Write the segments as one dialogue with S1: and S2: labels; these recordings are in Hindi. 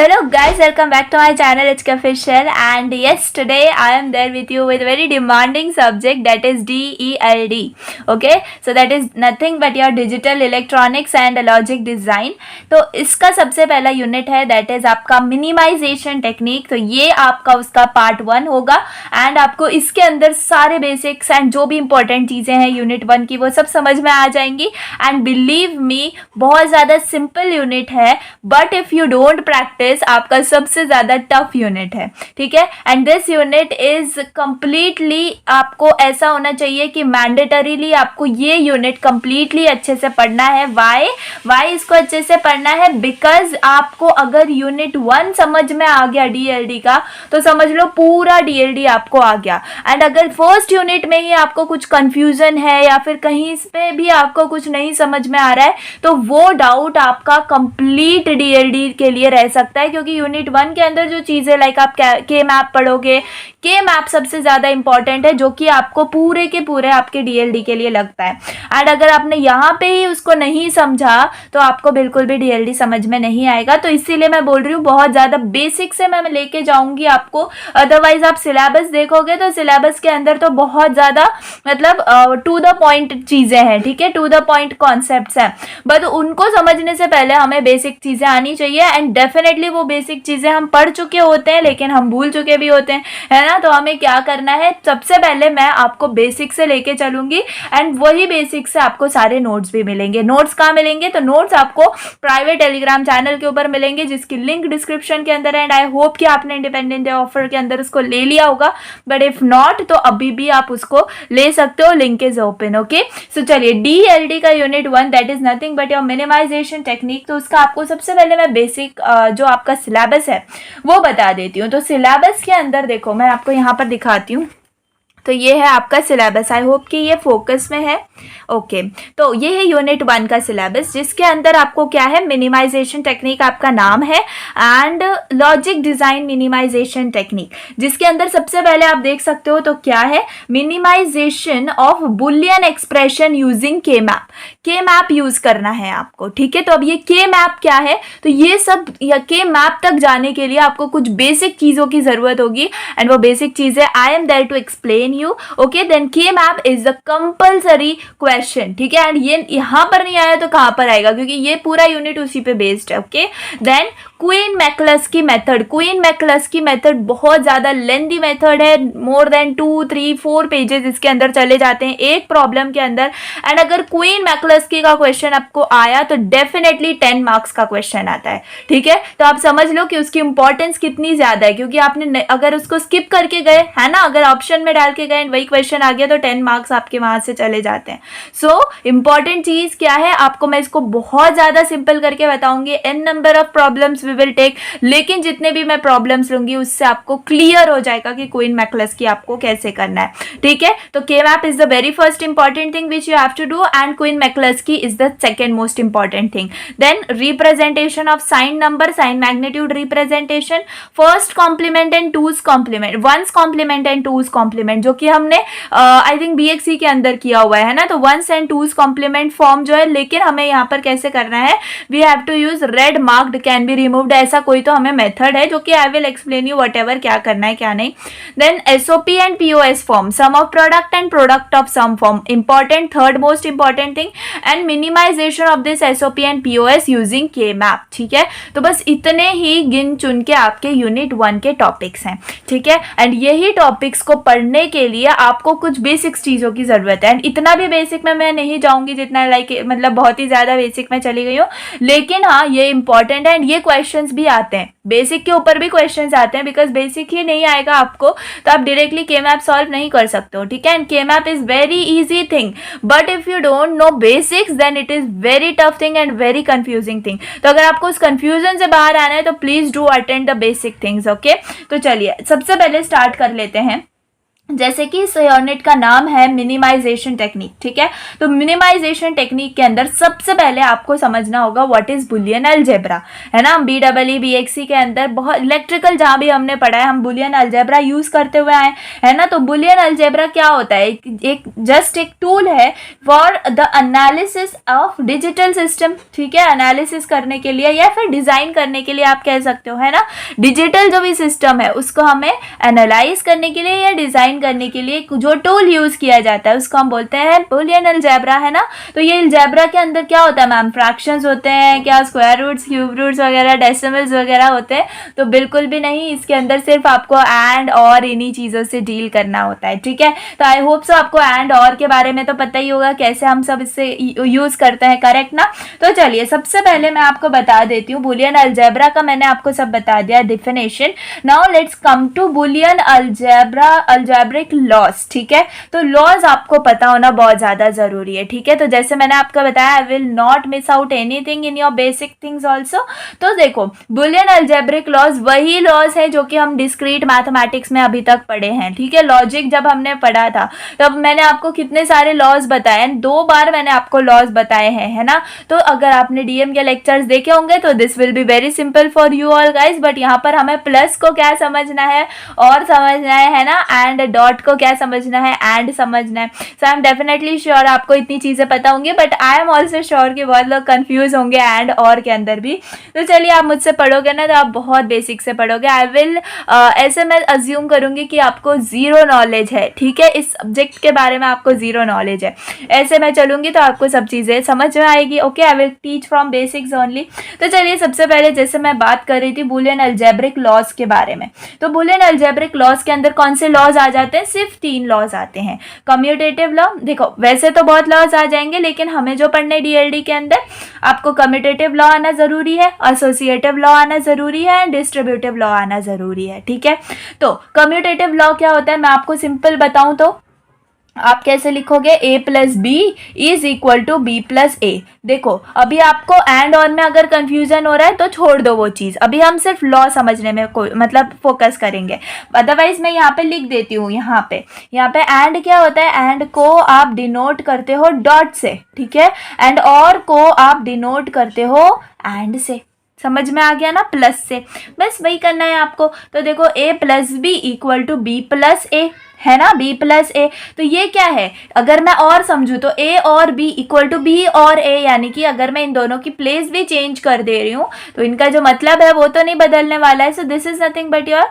S1: Hello guys, welcome back to my channel. It's Official, and yes, today I am there with you with a very demanding subject, that is DELD. Okay, so that is nothing but your digital electronics and logic design. तो इसका सबसे पहला यूनिट है, that is आपका मिनिमाइजेशन टेक्निक. तो ये आपका उसका पार्ट 1 होगा एंड आपको इसके अंदर सारे बेसिक्स एंड जो भी इंपॉर्टेंट चीज़ें हैं यूनिट 1 की वो सब समझ में आ जाएंगी. एंड बिलीव मी, बहुत ज़्यादा सिंपल यूनिट है, but if you don't practice आपका सबसे ज़्यादा टफ यूनिट है. ठीक है, and this unit is completely आपको ऐसा होना चाहिए कि मैंडेटरीली आपको ये यूनिट कम्प्लीटली अच्छे से पढ़ना है. वाई इसको अच्छे से पढ़ना है? बिकॉज आपको अगर यूनिट 1 समझ में आ गया DLD का, तो समझ लो पूरा DLD आपको आ गया. एंड अगर फर्स्ट यूनिट में ही आपको कुछ कंफ्यूजन है या फिर कहीं पे भी आपको कुछ नहीं समझ में आ रहा है, तो वो डाउट आपका कंप्लीट DLD के लिए रह सकता है. क्योंकि यूनिट 1 के अंदर जो चीज़ें लाइक आप के मैप पढ़ोगे, के मैप सबसे ज़्यादा इंपॉर्टेंट है, जो कि आपको पूरे के पूरे आपके DLD के लिए लगता है. एंड अगर आपने यहाँ पे ही उसको नहीं समझा तो आपको बिल्कुल भी DLD समझ में नहीं आएगा. तो इसीलिए मैं बोल रही हूँ बहुत ज़्यादा बेसिक से मैं लेके जाऊँगी आपको. अदरवाइज आप सिलेबस देखोगे तो सिलेबस के अंदर तो बहुत ज़्यादा मतलब टू द पॉइंट चीज़ें हैं. ठीक है, टू द पॉइंट कॉन्सेप्ट्स हैं, बट उनको समझने से पहले हमें बेसिक चीज़ें आनी चाहिए. एंड डेफिनेटली वो बेसिक चीज़ें हम पढ़ चुके होते हैं लेकिन हम भूल चुके भी होते हैं, है ना. तो हमें क्या करना है, सबसे पहले मैं आपको बेसिक से लेके चलूंगी एंड वही बेसिक से आपको सारे नोट्स भी मिलेंगे. नोट्स कहाँ मिलेंगे? तो नोट्स आपको प्राइवेट टेलीग्राम चैनल के ऊपर मिलेंगे, जिसकी लिंक डिस्क्रिप्शन के अंदर है. एंड आई होप कि आपने इंडिपेंडेंट डे ऑफर के अंदर उसको ले लिया होगा, बट इफ नॉट तो अभी भी आप उसको ले सकते हो. Link is open. Okay, so चलिए, DLD का unit 1 that is nothing but your minimization technique. तो उसका आपको सबसे पहले मैं बेसिक जो आपका सिलेबस है वो बता देती हूँ. तो सिलेबस के अंदर देखो, मैं आपको यहाँ पर दिखाती हूँ. तो ये है आपका सिलेबस. आई होप कि ये फोकस में है. ओके, तो ये है यूनिट 1 का सिलेबस, जिसके अंदर आपको क्या है, मिनिमाइजेशन टेक्निक आपका नाम है and logic design minimization technique, जिसके अंदर सबसे पहले आप देख सकते हो तो क्या है, minimization of Boolean expression using K map. K map use करना है आपको. ठीक है, तो अब ये के मैप क्या है, तो ये सब के मैप तक जाने के लिए आपको कुछ बेसिक चीज़ों की ज़रूरत होगी एंड वो बेसिक चीज़ें I am there to explain you. Okay, then K map is the compulsory question. ठीक है, एंड ये यहाँ पर नहीं आया तो कहाँ पर आएगा, क्योंकि ये पूरा यूनिट उसी पे बेस्ड है. Okay, then Quine McCluskey method. Quine McCluskey method बहुत ज़्यादा लेंथी मेथड है, मोर देन 2, 3, 4 पेजेस इसके अंदर चले जाते हैं एक प्रॉब्लम के अंदर. एंड अगर क्वीन मैकलस्की का क्वेश्चन आपको आया तो डेफिनेटली 10 मार्क्स का क्वेश्चन आता है. ठीक है, तो आप समझ लो कि उसकी इंपॉर्टेंस कितनी ज़्यादा है, क्योंकि आपने अगर उसको स्किप करके गए, है ना, अगर ऑप्शन में डाल के गए वही क्वेश्चन आ गया तो 10 मार्क्स आपके वहाँ से चले जाते हैं. सो इंपॉर्टेंट चीज़ क्या है, आपको मैं इसको बहुत ज़्यादा सिंपल करके बताऊंगी. n number of problems we will take, लेकिन जितने भी मैं प्रॉब्लम्स लूंगी उससे आपको क्लियर हो जाएगा कि क्वीन मैकलस्की आपको कैसे करना है. ठीक है, तो K map is the very first important thing which you have to do and Quine McCluskey is the second most important thing. Then representation of sign number, sign magnitude representation, first complement and two's complement, one's complement and two's complement, जो कि हमने आई थिंक BXC के अंदर किया हुआ है ना. तो one's and two's complement form जो है, लेकिन हमें यहाँ पर कैसे करना है, we have to use red marked can be removed, ऐसा कोई तो हमें मेथड है जो कि I will explain you whatever क्या करना है क्या नहीं. Then SOP and POS form, sum of product and product of sum form, important, third most important thing, and minimization of this SOP and POS using K map. ठीक है, तो बस इतने ही गिन चुन के आपके यूनिट 1 के टॉपिक्स हैं. ठीक है, एंड यही टॉपिक्स को पढ़ने के लिए आपको कुछ बेसिक्स चीज़ों की ज़रूरत है. एंड इतना भी बेसिक में मैं नहीं जाऊंगी जितना लाइक मतलब बहुत ही ज़्यादा बेसिक में चली गई हूँ, लेकिन हाँ ये इंपॉर्टेंट है. एंड ये क्वेश्चंस भी आते हैं, बेसिक के ऊपर भी क्वेश्चंस आते हैं, बिकॉज बेसिक ही नहीं आएगा आपको तो आप डायरेक्टली के मैप सॉल्व नहीं कर सकते हो. ठीक है, and K map is very easy thing, but if you don't know basics then it is very tough thing and very confusing thing. तो अगर आपको उस कंफ्यूजन से बाहर आना है तो please do attend the basic things. Okay, तो चलिए सबसे पहले स्टार्ट कर लेते हैं जैसे कि इस यूनिट का नाम है मिनिमाइजेशन टेक्निक, ठीक है। तो मिनिमाइजेशन टेक्निक के अंदर सबसे पहले आपको समझना होगा व्हाट इज बुलियन अलजेब्रा, है ना। BEE BXC के अंदर बहुत इलेक्ट्रिकल जहाँ भी हमने पढ़ा है हम बुलियन अलजेब्रा यूज करते हुए आए, है ना। तो बुलियन अलजेब्रा क्या होता है, एक जस्ट एक टूल है for the analysis of digital system, ठीक है। एनालिसिस करने के लिए या फिर डिजाइन करने के लिए आप कह सकते हो, है ना। डिजिटल जो भी सिस्टम है उसको हमें एनालाइज करने के लिए या डिजाइन करने के लिए जो टूल यूज किया जाता है उसको हम बोलते हैं बुलियन अलजेब्रा, है ना। तो ये अलजेब्रा के अंदर क्या होता है मैम, फ्रैक्शंस होते हैं क्या, स्क्वायर रूट्स, क्यूब रूट्स वगैरह, डेसिमल्स वगैरह होते हैं? तो बिल्कुल भी नहीं, इसके अंदर सिर्फ आपको एंड और इन्हीं चीजों से डील करना होता है, ठीक है। तो आई होप सो आपको एंड और के बारे में तो पता ही होगा कैसे हम सब इससे यूज करते हैं, करेक्ट ना। तो चलिए सबसे पहले मैं आपको बता देती हूँ बुलियन अलजेब्रा का, मैंने आपको सब बता दिया definition. Now let's come to Boolean algebra algebraic laws, ठीक है। तो लॉज आपको पता होना बहुत ज्यादा जरूरी है, ठीक है। तो जैसे मैंने आपको बताया I will not miss out anything in your basic things also. तो देखो बुलियन अलजेब्रिक लॉज वही लॉज है जो कि हम डिस्क्रीट मैथमेटिक्स में अभी तक पढ़े हैं, ठीक है। लॉजिक जब हमने पढ़ा था तब मैंने आपको कितने सारे लॉज बताए, 2 बार मैंने आपको लॉज बताए हैं, है ना। तो अगर आपने डीएम के लेक्चर्स देखे होंगे तो this will be very simple for you all guys, but यहाँ पर हमें प्लस को क्या समझना है और समझना है ना, एंड डॉट को क्या समझना है, एंड समझना है। सो आई एम डेफिनेटली श्योर आपको इतनी चीजें पता होंगी, but I am also sure कि बहुत लोग कंफ्यूज होंगे एंड और के अंदर भी। तो चलिए आप मुझसे पढ़ोगे ना तो आप बहुत बेसिक से पढ़ोगे। आई विल ऐसे मैं अज्यूम करूंगी कि आपको जीरो नॉलेज है, ठीक है, इस सब्जेक्ट के बारे में आपको जीरो नॉलेज है। ऐसे मैं चलूंगी तो आपको सब चीजें समझ में आएगी। Okay, I will teach from basics only. तो चलिए सबसे पहले जैसे मैं बात कर रही थी बुलियन अलजेब्रिक लॉज के बारे में, तो बुलियन अलजेब्रिक लॉज के अंदर कौन से लॉज आ जाते हैं, सिर्फ 3 लॉज आते हैं। कम्यूटेटिव लॉ, देखो वैसे तो बहुत लॉज आ जाएंगे लेकिन हमें जो पढ़ने डीएलडी के अंदर आपको कम्यूटेटिव लॉ आना जरूरी है, एसोसिएटिव लॉ आना जरूरी है, डिस्ट्रीब्यूटिव लॉ आना जरूरी है, ठीक है। तो कम्यूटेटिव लॉ क्या होता है मैं आपको सिंपल बताऊं तो आप कैसे लिखोगे, a plus B is equal to B plus A. देखो अभी आपको एंड और में अगर कंफ्यूजन हो रहा है तो छोड़ दो वो चीज, अभी हम सिर्फ लॉ समझने में मतलब फोकस करेंगे। अदरवाइज मैं यहाँ पे लिख देती हूँ, यहाँ पे एंड क्या होता है, एंड को आप डिनोट करते हो डॉट से, ठीक है, एंड और को आप डिनोट करते हो एंड से। समझ में आ गया ना, प्लस से, बस वही करना है आपको। तो देखो a plus B equal to B plus A, है ना, b प्लस ए। तो ये क्या है, अगर मैं और समझू तो a और b इक्वल टू b और a, यानी कि अगर मैं इन दोनों की प्लेस भी चेंज कर दे रही हूँ तो इनका जो मतलब है वो तो नहीं बदलने वाला है। So this is nothing but your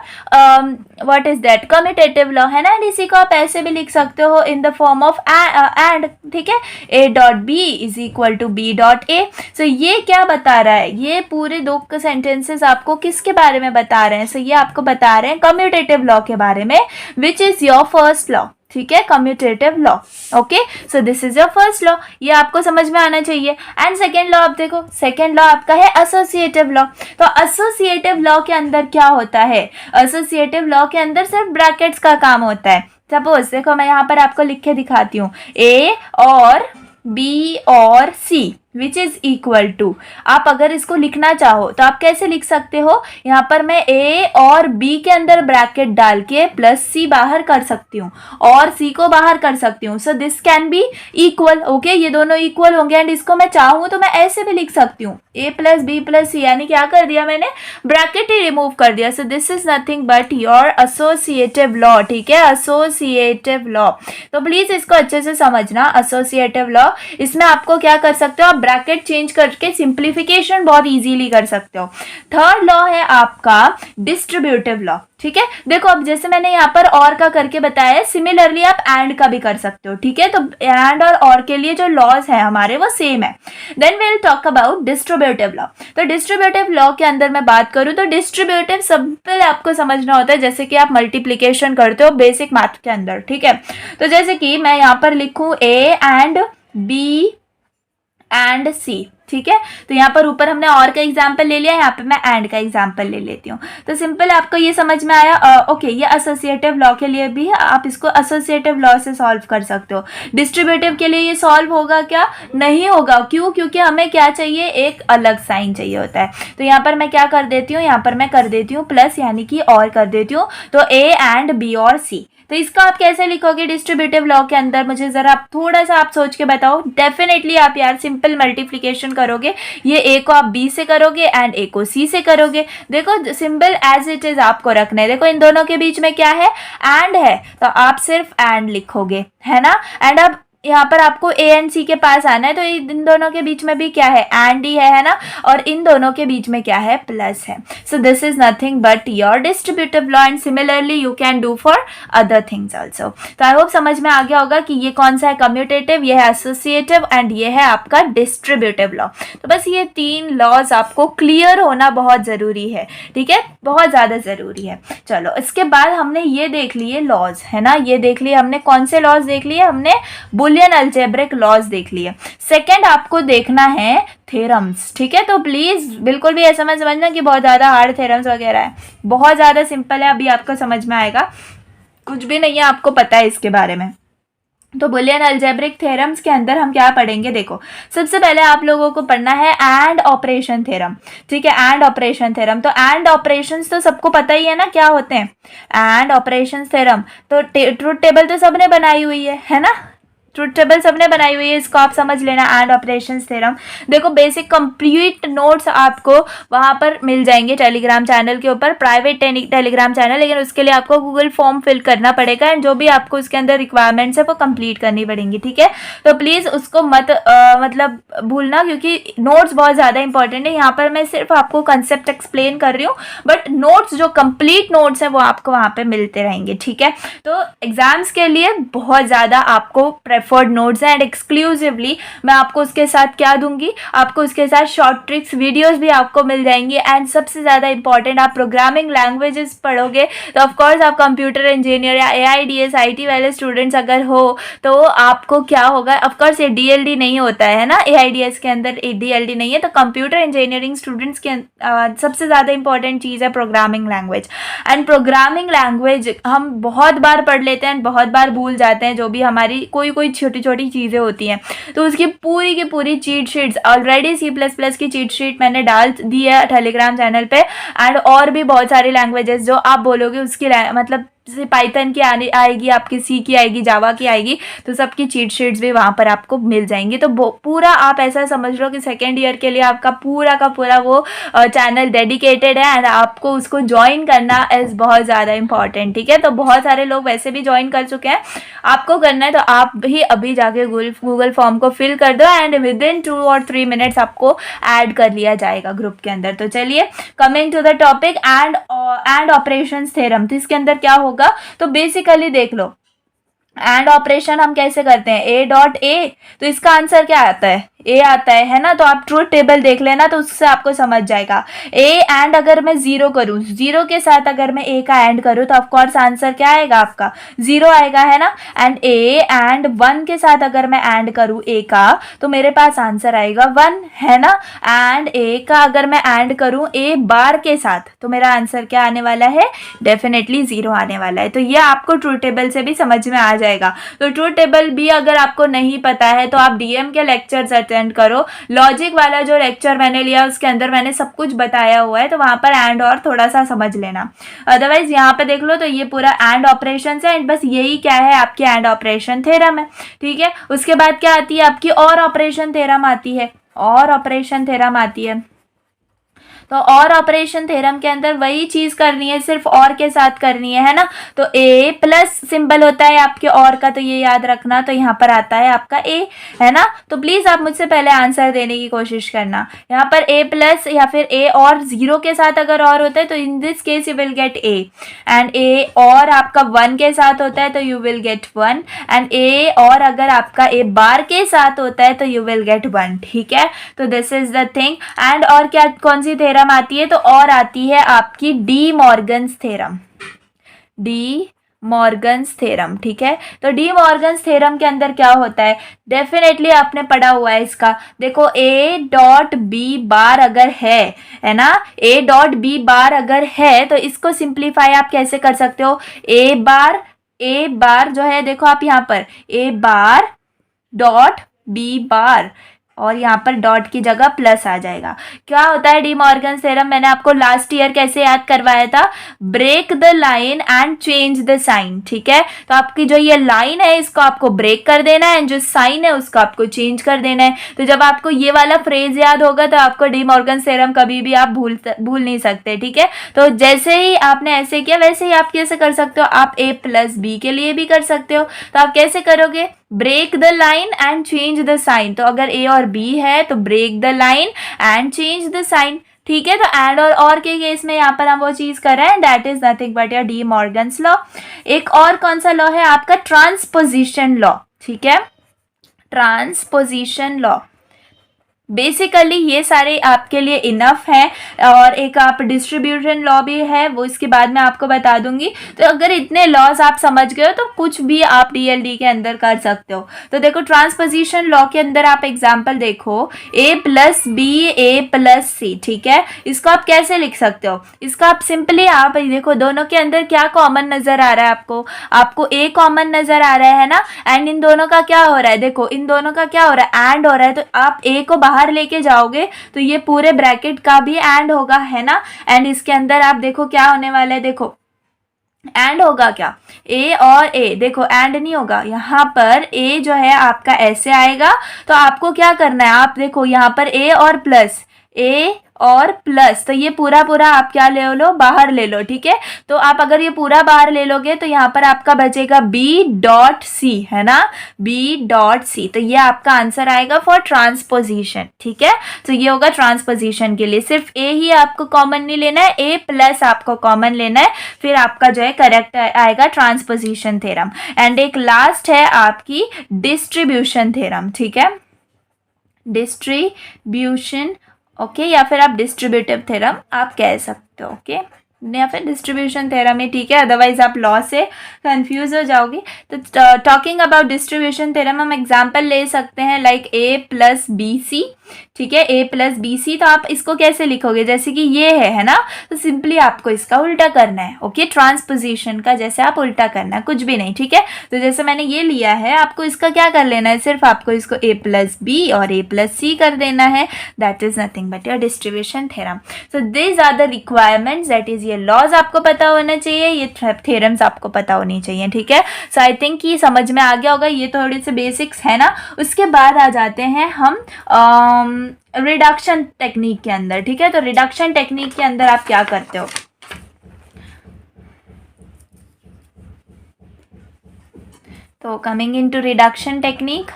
S1: what is that, commutative law, है ना। इसी को आप ऐसे भी लिख सकते हो in the form of and, ठीक है, a dot b is equal to b dot a। So ये क्या बता रहा है, ये पूरे 2 सेंटेंसेस आपको किसके बारे में बता रहे हैं, सो ये आपको बता रहे हैं कम्यूटेटिव लॉ के बारे में, which is your first law, ठीक है, commutative law. Okay, so this is your first law, ये आपको समझ में आना चाहिए। एंड सेकेंड लॉ, आप देखो सेकेंड लॉ आपका है एसोसिएटिव लॉ। तो एसोसिएटिव लॉ के अंदर क्या होता है, एसोसिएटिव लॉ के अंदर सिर्फ ब्रैकेट्स का काम होता है। सपोज देखो मैं यहाँ पर आपको लिख के दिखाती हूँ, ए और बी और सी विच इज इक्वल टू, आप अगर इसको लिखना चाहो तो आप कैसे लिख सकते हो, यहाँ पर मैं a और b के अंदर ब्रैकेट डाल के प्लस c बाहर कर सकती हूँ और c को बाहर कर सकती हूँ। So this can be equal, okay, ये दोनों इक्वल होंगे। एंड इसको मैं चाहूँ तो मैं ऐसे भी लिख सकती हूँ a प्लस बी प्लस सी, यानी क्या कर दिया मैंने, ब्रैकेट ही रिमूव कर दिया। So this is nothing but your associative law, ठीक है, एसोसिएटिव लॉ। तो प्लीज इसको अच्छे से समझना, एसोसिएटिव लॉ, इसमें आपको क्या कर सकते हो, आप ब्रैकेट चेंज करके सिंप्लीफिकेशन बहुत इजीली कर सकते हो। थर्ड लॉ है आपका डिस्ट्रीब्यूटिव लॉ, ठीक है। देखो अब जैसे मैंने यहाँ पर और का करके बताया है, सिमिलरली आप एंड का भी कर सकते हो, ठीक है। तो एंड और के लिए जो लॉज है हमारे वो सेम है। Then we will talk about distributive law. तो डिस्ट्रीब्यूटिव लॉ के अंदर मैं बात करूँ तो डिस्ट्रीब्यूटिव सिंपल आपको समझना होता है, जैसे कि आप मल्टीप्लीकेशन करते हो बेसिक मैथ के अंदर, ठीक है। तो जैसे कि मैं यहाँ पर लिखूँ a एंड b एंड सी, ठीक है। तो यहाँ पर ऊपर हमने और का एग्जाम्पल ले लिया, यहाँ पे मैं एंड का एग्जाम्पल ले लेती हूँ। तो सिंपल आपको ये समझ में आया। ओके, ये एसोसिएटिव लॉ के लिए भी है, आप इसको एसोसिएटिव लॉ से सॉल्व कर सकते हो। डिस्ट्रीब्यूटिव के लिए ये सॉल्व होगा क्या? नहीं होगा। क्यों? क्योंकि हमें क्या चाहिए, एक अलग साइन चाहिए होता है। तो यहाँ पर मैं क्या कर देती हूँ, यहाँ पर मैं कर देती हूँ प्लस, यानी कि और कर देती हूँ। तो ए एंड बी और सी, तो इसका आप कैसे लिखोगे डिस्ट्रीब्यूटिव लॉ के अंदर, मुझे जरा आप थोड़ा सा आप सोच के बताओ। डेफिनेटली आप यार सिंपल मल्टीप्लिकेशन करोगे, ये ए को आप बी से करोगे एंड ए को सी से करोगे। देखो सिंबल एज इट इज आपको रखना है। देखो इन दोनों के बीच में क्या है, एंड है, तो आप सिर्फ एंड लिखोगे, है ना। एंड अब यहाँ पर आपको ए एंड सी के पास आना है, तो इन दोनों के बीच में भी क्या है, एंड ही है ना, और इन दोनों के बीच में क्या है, प्लस है। So this is nothing but your distributive law and similarly you can do for other things also. तो आई होप समझ में आ गया होगा कि ये कौन सा है, कम्यूटेटिव, ये है एसोसिएटिव एंड ये है आपका डिस्ट्रीब्यूटिव लॉ। तो बस ये 3 लॉज आपको क्लियर होना बहुत ज़रूरी है, ठीक है, बहुत ज़्यादा ज़रूरी है। चलो इसके बाद हमने ये देख लिए लॉज, है ना, ये देख लिए हमने। कौन से लॉज देख लिए हमने? बुलियन अलजेब्रिक लॉज देख लिए। सेकंड आपको देखना है थ्योरम्स, ठीक है। तो प्लीज बिल्कुल भी ऐसा मत समझना कि बहुत ज्यादा हार्ड थ्योरम्स वगैरह है, बहुत ज्यादा सिंपल है, अभी आपको समझ में आएगा, कुछ भी नहीं है, आपको पता है इसके बारे में। तो बुलियन अलजेब्रिक थ्योरम्स के अंदर हम क्या पढ़ेंगे, देखो सबसे पहले आप लोगों को पढ़ना है एंड ऑपरेशन थ्योरम, ठीक है, एंड ऑपरेशन थ्योरम। तो एंड ऑपरेशंस तो सबको पता ही है ना क्या होते हैं, एंड ऑपरेशन थ्योरम। तो ट्रुथ टेबल तो सबने बनाई हुई है ना, ट्रुथ टेबल सबने बनाई हुई है, इसको आप समझ लेना, एंड ऑपरेशंस थ्योरम। देखो बेसिक कंप्लीट नोट्स आपको वहां पर मिल जाएंगे टेलीग्राम चैनल के ऊपर, प्राइवेट टेलीग्राम चैनल, लेकिन उसके लिए आपको गूगल फॉर्म फिल करना पड़ेगा एंड जो भी आपको उसके अंदर रिक्वायरमेंट्स है वो कंप्लीट करनी पड़ेंगी, ठीक है। तो प्लीज़ उसको मत मतलब भूलना, क्योंकि नोट्स बहुत ज़्यादा इंपॉर्टेंट है। यहाँ पर मैं सिर्फ आपको कंसेप्ट एक्सप्लेन कर रही हूँ, बट नोट्स जो कंप्लीट नोट्स है वो आपको वहाँ पर मिलते रहेंगे, ठीक है। तो एग्जाम्स के लिए बहुत ज़्यादा आपको प्रेफर्ड नोट्स एंड एक्सक्लूसिवली मैं आपको उसके साथ क्या दूंगी, आपको उसके साथ शॉर्ट ट्रिक्स वीडियोस भी आपको मिल जाएंगी। एंड सबसे ज़्यादा इंपॉर्टेंट, आप प्रोग्रामिंग लैंग्वेजेस पढ़ोगे तो ऑफकोर्स आप कंप्यूटर इंजीनियर या AIDS IT वाले स्टूडेंट्स अगर हो तो आपको क्या होगा, ऑफकोर्स ये DLD नहीं होता है ना, AIDS के अंदर DLD नहीं है, तो कंप्यूटर इंजीनियरिंग स्टूडेंट्स के सबसे ज़्यादा इंपॉर्टेंट चीज़ है programming language. And programming language हम बहुत बार पढ़ लेते हैं, बहुत बार भूल जाते हैं, जो भी हमारी कोई छोटी छोटी चीज़ें होती हैं, तो उसकी पूरी की पूरी चीट शीट्स ऑलरेडी C++ की चीट शीट मैंने डाल दी है टेलीग्राम चैनल पे। एंड और भी बहुत सारी लैंग्वेजेस जो आप बोलोगे उसकी मतलब जैसे पाइथन की आएगी, आपकी C की आएगी, जावा की आएगी, तो सबकी चीट शीट्स भी वहाँ पर आपको मिल जाएंगी। तो पूरा आप ऐसा समझ लो कि सेकेंड ईयर के लिए आपका पूरा का पूरा वो चैनल डेडिकेटेड है एंड आपको उसको ज्वाइन करना इज़ बहुत ज़्यादा इंपॉर्टेंट, ठीक है। तो बहुत सारे लोग वैसे भी ज्वाइन कर चुके हैं, आपको करना है तो आप भी अभी जाके गूगल फॉर्म को फिल कर दो एंड विद इन 2 और 3 मिनट्स आपको ऐड कर लिया जाएगा ग्रुप के अंदर। तो चलिए coming to the topic and operations theorem. तो इसके अंदर क्या होगा, तो बेसिकली देख लो एंड ऑपरेशन हम कैसे करते हैं, A.A, तो इसका आंसर क्या आता है, A आता है ना। तो आप ट्रुथ टेबल देख लेना तो उससे आपको समझ जाएगा। A एंड अगर मैं 0 करूँ, 0 के साथ अगर मैं A का एंड करूँ तो ऑफकोर्स आंसर क्या आएगा आपका, 0 आएगा, है ना। एंड A एंड 1 के साथ अगर मैं एंड करूँ A का तो मेरे पास आंसर आएगा 1, है ना। एंड A का अगर मैं एंड करूँ A बार के साथ तो मेरा आंसर क्या आने वाला है, डेफिनेटली 0 आने वाला है। तो ये आपको ट्रुथ टेबल से भी समझ में आ जाएगा। तो ट्रुथ टेबल भी अगर आपको नहीं पता है तो आप DM के लेक्चर्स अटेंड करो। लॉजिक वाला जो लेक्चर मैंने लिया उसके अंदर मैंने सब कुछ बताया हुआ है, तो वहां पर एंड और थोड़ा सा समझ लेना। अदरवाइज यहाँ पे देख लो तो ये पूरा एंड ऑपरेशन है एंड बस यही क्या है, आपकी एंड ऑपरेशन थ्योरम है, ठीक है। उसके बाद क्या आती है आपकी और ऑपरेशन थ्योरम आती है, और ऑपरेशन थ्योरम आती है। तो और ऑपरेशन थ्योरम के अंदर वही चीज करनी है, सिर्फ और के साथ करनी है ना। तो A प्लस सिंबल होता है आपके और का, तो ये याद रखना। तो यहाँ पर आता है आपका A, है ना। तो प्लीज आप मुझसे पहले आंसर देने की कोशिश करना। यहाँ पर A प्लस या फिर A और 0 के साथ अगर और होता है तो in this case you will get A, and A और आपका 1 के साथ होता है तो you will get 1, and A और अगर आपका A बार के साथ होता है तो यू विल गेट 1, ठीक है। तो this is the thing. And और क्या कौन सी थ्योरम आती है, तो और आती है आपकी D Morgan's theorem. D Morgan's theorem, ठीक है। तो डी मॉर्गन्स थ्योरम के अंदर क्या होता है, डेफिनेटली आपने पढ़ा हुआ है इसका। देखो ए डॉट बी बार अगर है ना, ए डॉट बी बार अगर है तो इसको सिंप्लीफाई आप कैसे कर सकते हो, ए बार जो है, देखो आप यहाँ पर ए बार डॉट बी बार और यहाँ पर डॉट की जगह प्लस आ जाएगा। क्या होता है डी मॉर्गन थ्योरम, मैंने आपको लास्ट ईयर कैसे याद करवाया था, break the line and change the sign, ठीक है। तो आपकी जो ये लाइन है इसको आपको ब्रेक कर देना है, जो साइन है उसको आपको चेंज कर देना है। तो जब आपको ये वाला फ्रेज याद होगा तो आपको डी मॉर्गन थ्योरम कभी भी आप भूल नहीं सकते, ठीक है। तो जैसे ही आपने ऐसे किया वैसे ही आप कैसे कर सकते हो, आप ए प्लस बी के लिए भी कर सकते हो। तो आप कैसे करोगे, break the line and change the sign. तो अगर ए और बी है तो break the line and change the sign, ठीक है। तो एंड और के केस में यहाँ पर हम वो चीज कर रहे हैं, that is nothing but your D Morgan's law. एक और कौन सा लॉ है आपका, ट्रांसपोजिशन लॉ, ठीक है, ट्रांसपोजिशन लॉ। बेसिकली ये सारे आपके लिए इनफ है, और एक आप डिस्ट्रीब्यूशन लॉ भी है, वो इसके बाद में आपको बता दूंगी। तो अगर इतने लॉज आप समझ गए हो तो कुछ भी आप डीएलडी के अंदर कर सकते हो। तो देखो ट्रांसपोजिशन लॉ के अंदर आप एग्जांपल देखो, ए प्लस बी ए प्लस सी, ठीक है। इसको आप कैसे लिख सकते हो, इसका आप सिंपली आप देखो दोनों के अंदर क्या कॉमन नजर आ रहा है, आपको ए कॉमन नजर आ रहा है ना, एंड इन दोनों का क्या हो रहा है, देखो इन दोनों का क्या हो रहा है, एंड हो रहा है। तो आप ए को बाहर लेके जाओगे तो ये पूरे ब्रैकेट का भी एंड होगा, है ना। एंड इसके अंदर आप देखो क्या होने वाला है, देखो एंड होगा क्या, ए और ए, देखो एंड नहीं होगा, यहाँ पर ए जो है आपका ऐसे आएगा। तो आपको क्या करना है, आप देखो यहाँ पर ए और प्लस, ए और प्लस, तो ये पूरा आप क्या ले लो, बाहर ले लो, ठीक है। तो आप अगर ये पूरा बाहर ले लोगे तो यहाँ पर आपका बचेगा बी डॉट सी, है ना, बी डॉट सी। तो ये आपका आंसर आएगा फॉर ट्रांसपोजिशन, ठीक है। तो ये होगा ट्रांसपोजिशन के लिए, सिर्फ ए ही आपको कॉमन नहीं लेना है, ए प्लस आपको कॉमन लेना है, फिर आपका जो है करेक्ट आएगा ट्रांसपोजिशन थ्योरम। एंड एक लास्ट है आपकी डिस्ट्रीब्यूशन थ्योरम, ठीक है, डिस्ट्रीब्यूशन, ओके, या फिर आप डिस्ट्रीब्यूटिव थ्योरम आप कह सकते हो, ओके, या फिर डिस्ट्रीब्यूशन थ्योरम है, ठीक है, अदरवाइज आप लॉ से कंफ्यूज हो जाओगे। तो टॉकिंग अबाउट डिस्ट्रीब्यूशन थ्योरम हम एग्जांपल ले सकते हैं like A plus B C, ठीक है, ए प्लस बी सी। तो आप इसको कैसे लिखोगे, जैसे कि ये है ना, तो सिंपली आपको इसका उल्टा करना है, ओके, ट्रांसपोजिशन का जैसे आप उल्टा करना है, कुछ भी नहीं, ठीक है। तो जैसे मैंने ये लिया है, आपको इसका क्या कर लेना है, सिर्फ आपको इसको ए प्लस बी और ए प्लस सी कर देना है, that is nothing but your distribution theorem. So this are the requirements, that is ये लॉज आपको पता होना चाहिए, ये थ्योरम्स आपको पता होनी चाहिए, ठीक है। सो आई थिंक ये समझ में आ गया होगा, ये थोड़े से बेसिक्स है ना। उसके बाद आ जाते हैं हम रिडक्शन टेक्निक के अंदर, ठीक है। तो रिडक्शन टेक्निक के अंदर आप क्या करते हो, तो कमिंग इनटू रिडक्शन टेक्निक,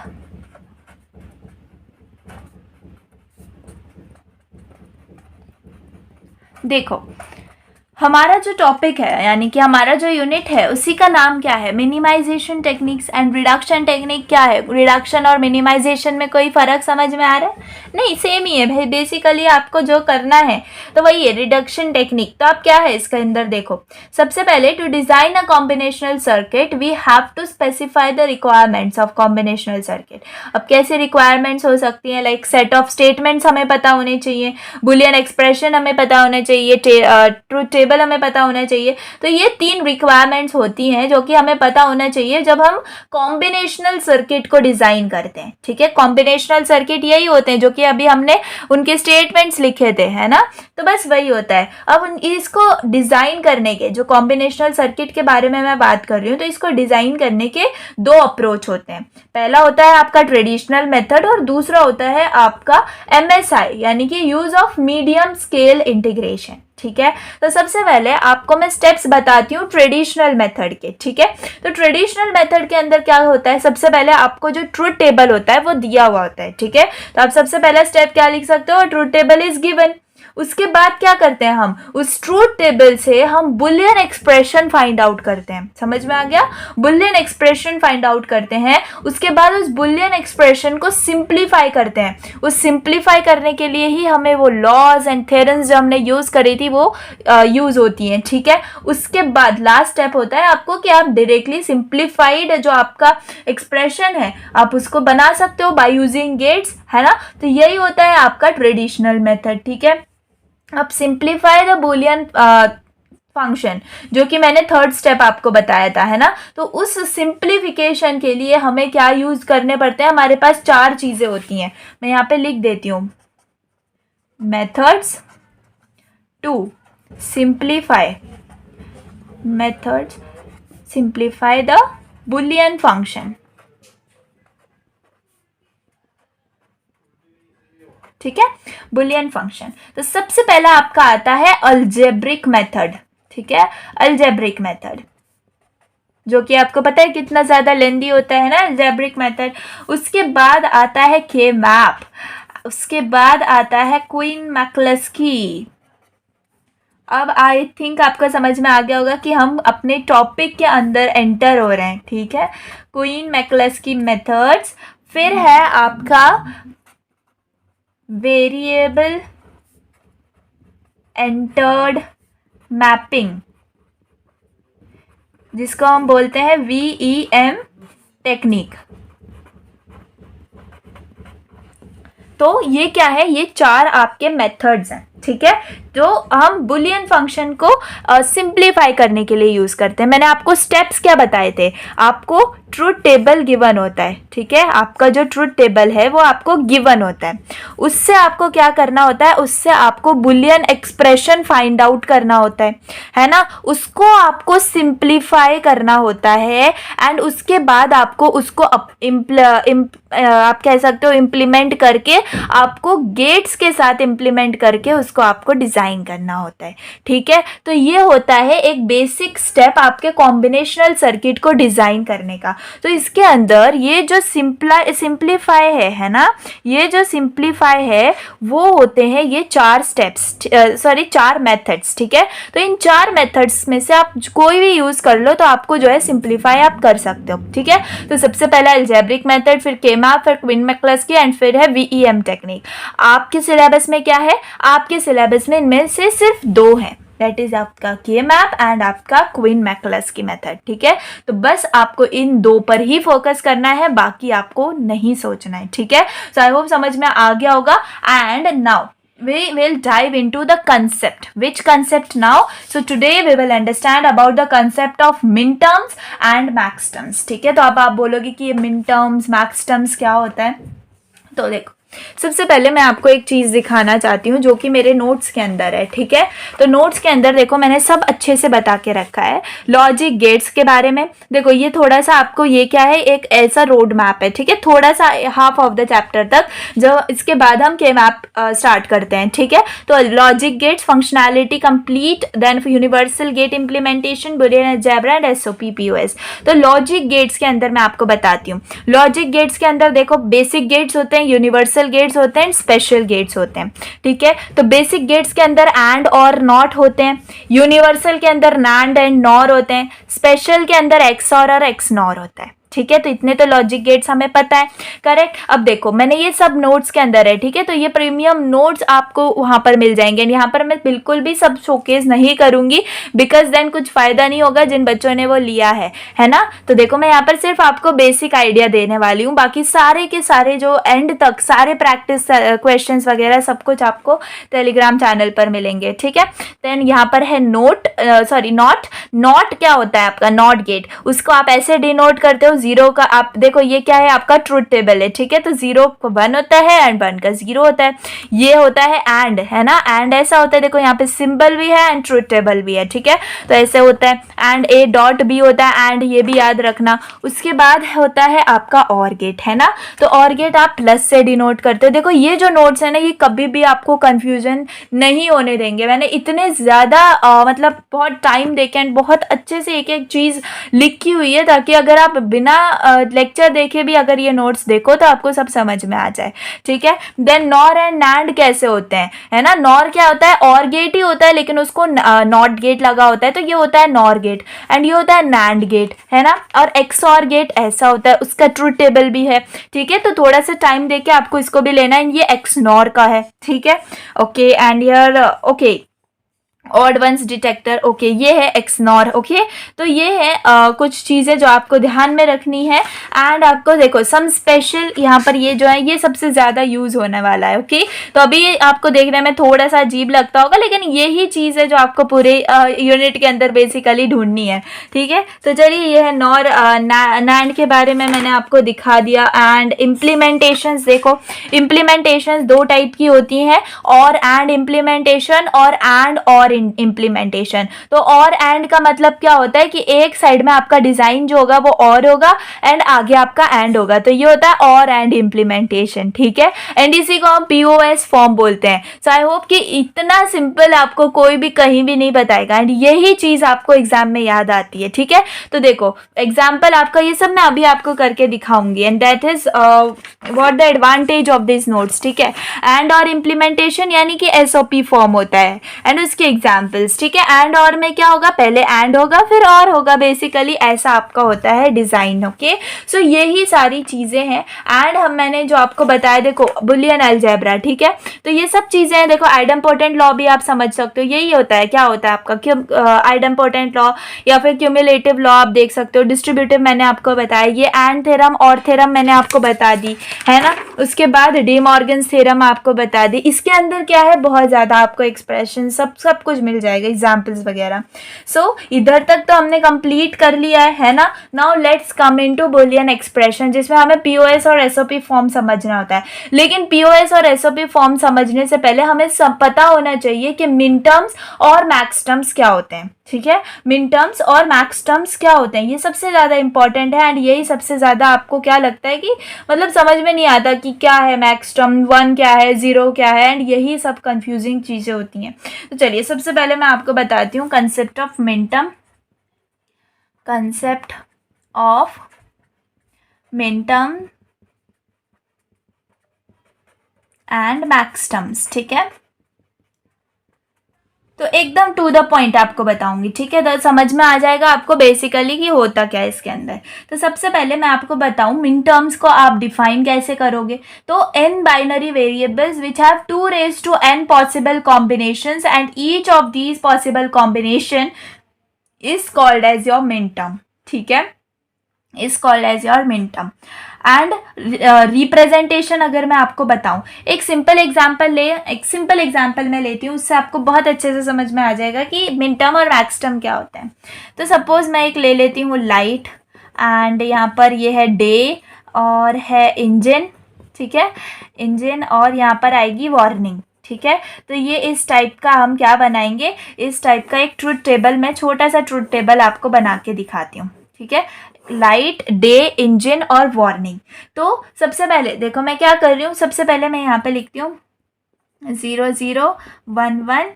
S1: देखो हमारा जो टॉपिक है, यानी कि हमारा जो यूनिट है उसी का नाम क्या है, minimization techniques and reduction technique. क्या है, रिडक्शन और मिनिमाइजेशन में कोई फर्क समझ में आ रहा है, नहीं, सेम ही है भाई। बेसिकली आपको जो करना है तो वही है रिडक्शन टेक्निक। तो आप क्या है इसके अंदर देखो, सबसे पहले to design a combinational circuit we have to specify the requirements of combinational circuit. अब कैसे रिक्वायरमेंट्स हो सकती हैं, लाइक सेट ऑफ स्टेटमेंट्स हमें पता होने चाहिए, बुलियन एक्सप्रेशन हमें पता होने चाहिए, ट्रूथ टेबल हमें पता होना चाहिए। तो ये 3 रिक्वायरमेंट्स होती हैं जो कि हमें पता होना चाहिए जब हम कॉम्बिनेशनल सर्किट को डिजाइन करते हैं, ठीक है। कॉम्बिनेशनल सर्किट यही होते हैं जो कि अभी हमने उनके स्टेटमेंट्स लिखे थे, है ना। तो बस वही होता है। अब इसको डिजाइन करने के, जो कॉम्बिनेशनल सर्किट के बारे में मैं बात कर रही हूँ, तो इसको डिजाइन करने के 2 अप्रोच होते हैं। पहला होता है आपका ट्रेडिशनल मेथड और दूसरा होता है आपका MSI, यानी कि use of medium scale integration, ठीक है। तो सबसे पहले आपको मैं स्टेप्स बताती हूँ ट्रेडिशनल मेथड के, ठीक है। तो ट्रेडिशनल मेथड के अंदर क्या होता है, सबसे पहले आपको जो ट्रूथ टेबल होता है वो दिया हुआ होता है, ठीक है। तो आप सबसे पहला स्टेप क्या लिख सकते हो, ट्रूथ टेबल इज गिवन, उसके बाद क्या करते हैं, हम उस ट्रूथ टेबल से हम बुलियन एक्सप्रेशन फाइंड आउट करते हैं। समझ में आ गया? बुलियन एक्सप्रेशन फाइंड आउट करते हैं, उसके बाद उस बुलियन एक्सप्रेशन को सिंप्लीफाई करते हैं। उस सिंप्लीफाई करने के लिए ही हमें वो लॉज एंड थ्योरम्स जो हमने यूज करी थी वो यूज होती हैं, ठीक है। उसके बाद लास्ट स्टेप होता है आपको कि आप डायरेक्टली सिंप्लीफाइड जो आपका एक्सप्रेशन है आप उसको बना सकते हो बाय यूजिंग गेट्स, है ना। तो यही होता है आपका ट्रेडिशनल मेथड, ठीक है। अब सिंप्लीफाई द बुलियन फंक्शन, जो कि मैंने थर्ड स्टेप आपको बताया था, है ना। तो उस सिंप्लीफिकेशन के लिए हमें क्या यूज करने पड़ते हैं, हमारे पास 4 चीजें होती हैं। मैं यहाँ पे लिख देती हूँ, methods to simplify, methods simplify the Boolean function, ठीक है, बुलियन फंक्शन। तो सबसे पहला आपका आता है अलजेब्रिक मेथड, ठीक है, अलजेब्रिक मेथड, जो कि आपको पता है कितना ज्यादा लेंदी होता है ना अलजेब्रिक मेथड। उसके बाद आता है के मैप, उसके बाद आता है क्वीन मैक्लस्की। अब आई थिंक आपको समझ में आ गया होगा कि हम अपने टॉपिक के अंदर एंटर हो रहे हैं, ठीक है। क्वीन मैक्लस्की मेथड्स, फिर है आपका वेरिएबल एंटर्ड मैपिंग, जिसको हम बोलते हैं VEM टेक्निक। तो ये क्या है, ये 4 आपके मेथड्स हैं, ठीक है, जो हम बुलियन फंक्शन को सिंप्लीफाई करने के लिए यूज करते हैं। मैंने आपको स्टेप्स क्या बताए थे, आपको ट्रूथ टेबल गिवन होता है, ठीक है, आपका जो ट्रूथ टेबल है वो आपको गिवन होता है, उससे आपको क्या करना होता है, उससे आपको बुलियन एक्सप्रेशन फाइंड आउट करना होता है ना, उसको आपको सिंप्लीफाई करना होता है एंड उसके बाद आपको उसको आप कह सकते हो इम्प्लीमेंट करके, आपको गेट्स के साथ इम्प्लीमेंट करके उसको आपको डिजाइन करना होता है, ठीक है। तो ये होता है एक बेसिक स्टेप आपके कॉम्बिनेशनल सर्किट को डिजाइन करने का। तो इसके अंदर ये जो सिंप्लीफाई है ना, ये जो सिंप्लीफाई है वो होते हैं ये 4 स्टेप्स, 4 मेथड्स, ठीक है। तो इन 4 मेथड्स में से आप कोई भी यूज कर लो तो आपको जो है सिंप्लीफाई आप कर सकते हो, ठीक है। तो सबसे पहला अलजेब्रिक मेथड, फिर के मैप, फिर क्वीन मैक्लस्की एंड फिर है VEM टेक्निक। आपके सिलेबस में क्या है, आपके सिलेबस में इनमें से सिर्फ 2 हैं, दैट इज आपका के मैप एंड आपका क्वीन मैक्लस्की मेथड, ठीक है। तो बस आपको इन 2 पर ही फोकस करना है, बाकी आपको नहीं सोचना है, ठीक है। सो आई होप समझ में आ गया होगा। And now we will dive into the concept. Which concept now? So today we will understand about the concept of min terms and max terms, ठीक है। तो अब आप बोलोगे कि ये min terms max terms क्या होता है, तो देखो सबसे पहले मैं आपको एक चीज दिखाना चाहती हूँ जो कि मेरे नोट्स के अंदर है, ठीक है। तो नोट्स के अंदर देखो मैंने सब अच्छे से बता के रखा है लॉजिक गेट्स के बारे में। देखो ये थोड़ा सा आपको ये क्या है, एक ऐसा रोड मैप है, ठीक है, थोड़ा सा हाफ ऑफ द चैप्टर तक, जो इसके बाद हम के मैप स्टार्ट करते हैं, ठीक है। तो logic gates, functionality complete, then universal gate implementation, Boolean algebra and SOP POS। तो लॉजिक गेट्स के अंदर मैं आपको बताती हूँ। लॉजिक गेट्स के अंदर देखो बेसिक गेट्स होते हैं, यूनिवर्सल गेट्स होते हैं, स्पेशल गेट्स होते हैं, ठीक है। तो बेसिक गेट्स के अंदर एंड और नॉट होते हैं, यूनिवर्सल के अंदर नैंड एंड नॉर होते हैं, स्पेशल के अंदर XOR और XNOR होता है, ठीक है। तो इतने तो लॉजिक गेट्स हमें पता है, करेक्ट। अब देखो मैंने ये सब नोट्स के अंदर है, ठीक है। तो ये प्रीमियम नोट्स आपको वहां पर मिल जाएंगे, यहाँ पर मैं बिल्कुल भी सब शोकेस नहीं करूंगी, बिकॉज देन कुछ फायदा नहीं होगा जिन बच्चों ने वो लिया है ना। तो देखो मैं यहाँ पर सिर्फ आपको बेसिक आइडिया देने वाली हूँ, बाकी सारे के सारे जो एंड तक सारे प्रैक्टिस क्वेश्चंस वगैरह सब कुछ आपको टेलीग्राम चैनल पर मिलेंगे, ठीक है। देन यहाँ पर है नॉट क्या होता है आपका नॉट गेट, उसको आप ऐसे डिनोट करते हो 0 का। आप देखो ये क्या है, आपका ट्रूथ टेबल है, ठीक है। तो 0 को 1 होता है एंड 1 का 0 होता है। ये होता है एंड, है ना, एंड ऐसा होता है, देखो यहाँ पे सिंबल भी है एंड ट्रूथ टेबल भी है, ठीक है। तो ऐसे होता है एंड A डॉट B होता है एंड, ये भी याद रखना। उसके बाद होता है आपका और गेट, है ना। तो और गेट आप प्लस से डिनोट करते हो। देखो ये जो नोट्स है ना, ये कभी भी आपको कंफ्यूजन नहीं होने देंगे। मैंने इतने ज्यादा मतलब बहुत टाइम देके एंड बहुत अच्छे से एक एक चीज लिखी हुई है, ताकि अगर आप बिना बिना लेक्चर देखे भी अगर ये नोट्स देखो तो आपको सब समझ में आ जाए, ठीक है। देन नॉर एंड नैंड कैसे होते हैं, है ना। नॉर क्या होता है, और गेट ही होता है लेकिन उसको नॉट गेट लगा होता है, तो ये होता है नॉर गेट। एंड ये होता है नैंड गेट, है ना। और एक्सऑर गेट ऐसा होता है, उसका ट्रूथ टेबल भी है, ठीक है। तो थोड़ा सा टाइम देके आपको इसको भी लेना है। ये एक्सनॉर का है, ठीक है। Okay and here okay odd ones detector, okay ये है एक्सनॉर, ओके। तो ये है कुछ चीज़ें जो आपको ध्यान में रखनी है। एंड आपको देखो सम स्पेशल, यहाँ पर ये जो है ये सबसे ज़्यादा यूज़ होने वाला है, ओके। तो अभी आपको देखने में थोड़ा सा अजीब लगता होगा, लेकिन यही चीज़ है जो आपको पूरे यूनिट के अंदर बेसिकली ढूंढनी है, ठीक है। तो चलिए ये है नॉर नैंड के बारे में मैंने आपको दिखा दिया। एंड इम्प्लीमेंटेशंस, देखो इम्प्लीमेंटेशंस दो टाइप की होती हैं, और एंड इम्प्लीमेंटेशन और एंड और इम्प्लीमेंटेशन। तो और एंड का मतलब क्या होता है कि एक साइड में आपका डिजाइन जो होगा वो और होगा एंड आगे आपका एंड होगा, तो ये होता है और एंड इम्प्लीमेंटेशन, ठीक है। एंड इसी को हम पीओएस फॉर्म बोलते हैं। सो आई होप कि इतना सिंपल आपको कोई भी कहीं भी नहीं बताएगा, एंड यही चीज आपको एग्जाम में याद आती है, ठीक है। तो देखो एग्जाम्पल आपका ये सब मैं अभी आपको करके दिखाऊंगी, and that is what the advantage of this notes, ठीक है। एंड और इम्प्लीमेंटेशन यानी कि एसओपी फॉर्म होता है, एंड उसके एग्जाम्पल्स, ठीक है। एंड और में क्या होगा, पहले एंड होगा फिर और होगा, बेसिकली ऐसा आपका होता है डिजाइन, ओके। सो यही सारी चीजें हैं। एंड मैंने जो आपको बताया, देखो बुलियन अलजेब्रा, ठीक है। तो ये सब चीजें हैं, देखो आइडेम्पोर्टेंट लॉ भी आप समझ सकते हो, यही होता है, क्या होता है आपका आइडेम्पोर्टेंट लॉ या फिर क्यूमुलेटिव लॉ आप देख सकते हो। डिस्ट्रीब्यूटिव मैंने आपको बताया, ये एंड थ्योरम और थ्योरम मैंने आपको बता दी, है ना। उसके बाद डी मॉर्गन थ्योरम आपको बता दी। इसके अंदर क्या है, बहुत ज्यादा आपको एक्सप्रेशन सब कुछ मिल जाएगा, एग्जाम्पल्स वगैरह। सो इधर तक तो हमने कंप्लीट कर लिया है ना। Now let's come into Boolean expression, जिसमें हमें पीओएस और एसओपी फॉर्म समझना होता है। लेकिन पीओएस और एसओपी फॉर्म समझने से पहले हमें सब पता होना चाहिए कि मिन टर्म्स और मैक्स टर्म्स क्या होते हैं, ठीक है। मिन टर्म्स और मैक्स टर्म्स क्या होते हैं, ये सबसे ज्यादा इंपॉर्टेंट है। एंड यही सबसे ज्यादा आपको क्या लगता है कि मतलब समझ में नहीं आता कि क्या है मैक्स टर्म, 1 क्या है, 0 क्या है, एंड यही सब कंफ्यूजिंग चीजें होती हैं। तो चलिए सबसे पहले मैं आपको बताती हूँ concept of min term, concept of min term and max terms, ठीक है। तो एकदम टू द पॉइंट आपको बताऊंगी, ठीक है। तो समझ में आ जाएगा आपको बेसिकली कि होता क्या है इसके अंदर। तो सबसे पहले मैं आपको बताऊं मिन टर्म्स को आप डिफाइन कैसे करोगे। तो n binary variables which have 2 raised to n possible combinations and each of these possible combination is called as your minterm, ठीक है, is called as your minterm. And representation अगर मैं आपको बताऊं, एक सिंपल एग्जांपल मैं लेती हूँ, उससे आपको बहुत अच्छे से समझ में आ जाएगा कि मिन टर्म और मैक्स टर्म क्या होता है। तो सपोज मैं एक ले लेती हूँ लाइट, एंड यहाँ पर ये है डे और है इंजन, ठीक है, इंजन, और यहाँ पर आएगी वार्निंग, ठीक है। तो ये इस टाइप का हम क्या बनाएंगे, इस टाइप का एक ट्रूथ टेबल, मैं छोटा सा ट्रूथ टेबल आपको बना के दिखाती हूँ, ठीक है। लाइट, डे, इंजन और वार्निंग। तो सबसे पहले देखो मैं क्या कर रही हूँ, सबसे पहले मैं यहाँ पे लिखती हूँ 0 0 1 1,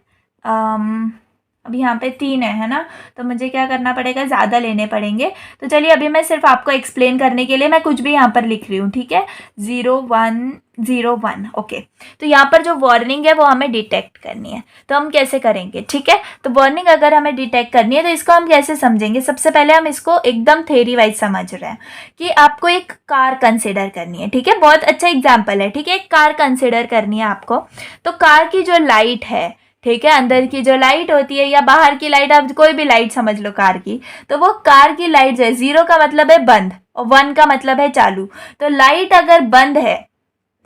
S1: अभी यहाँ पे 3 है ना, तो मुझे क्या करना पड़ेगा, ज़्यादा लेने पड़ेंगे। तो चलिए अभी मैं सिर्फ आपको एक्सप्लेन करने के लिए मैं कुछ भी यहाँ पर लिख रही हूँ, ठीक है। 0 1 0 1, ओके। तो यहाँ पर जो वार्निंग है वो हमें डिटेक्ट करनी है, तो हम कैसे करेंगे, ठीक है। तो वार्निंग अगर हमें डिटेक्ट करनी है तो इसको हम कैसे समझेंगे, सबसे पहले हम इसको एकदम थ्योरी वाइज समझ रहे हैं कि आपको एक कार कंसिडर करनी है, ठीक है। बहुत अच्छा एग्जाम्पल है, ठीक है। एक कार कंसिडर करनी है आपको। तो कार की जो लाइट है, ठीक है, अंदर की जो लाइट होती है या बाहर की लाइट, आप कोई भी लाइट समझ लो कार की, तो वो कार की लाइट जो है, 0 का मतलब है बंद और 1 का मतलब है चालू। तो लाइट अगर बंद है,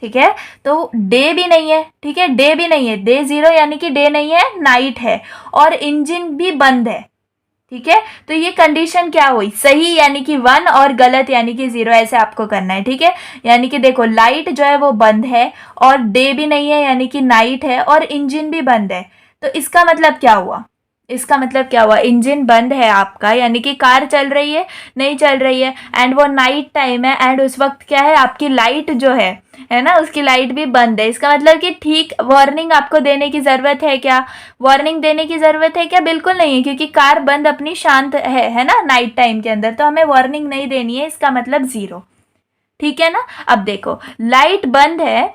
S1: ठीक है, तो डे भी नहीं है, ठीक है, डे भी नहीं है, डे 0 यानी कि डे नहीं है, नाइट है, और इंजन भी बंद है, ठीक है। तो ये कंडीशन क्या हुई, सही यानी कि 1 और गलत यानी कि 0, ऐसे आपको करना है, ठीक है। यानी कि देखो लाइट जो है वो बंद है और डे भी नहीं है यानी कि नाइट है और इंजन भी बंद है। तो इसका मतलब क्या हुआ, इसका मतलब क्या हुआ, इंजन बंद है आपका, यानी कि कार चल रही है, नहीं चल रही है, एंड वो नाइट टाइम है, एंड उस वक्त क्या है, आपकी लाइट जो है ना, उसकी लाइट भी बंद है। इसका मतलब कि ठीक वार्निंग आपको देने की ज़रूरत है क्या, वार्निंग देने की ज़रूरत है क्या, बिल्कुल नहीं है, क्योंकि कार बंद अपनी शांत है ना, नाइट टाइम के अंदर, तो हमें वार्निंग नहीं देनी है, इसका मतलब 0। ठीक है ना। अब देखो, लाइट बंद है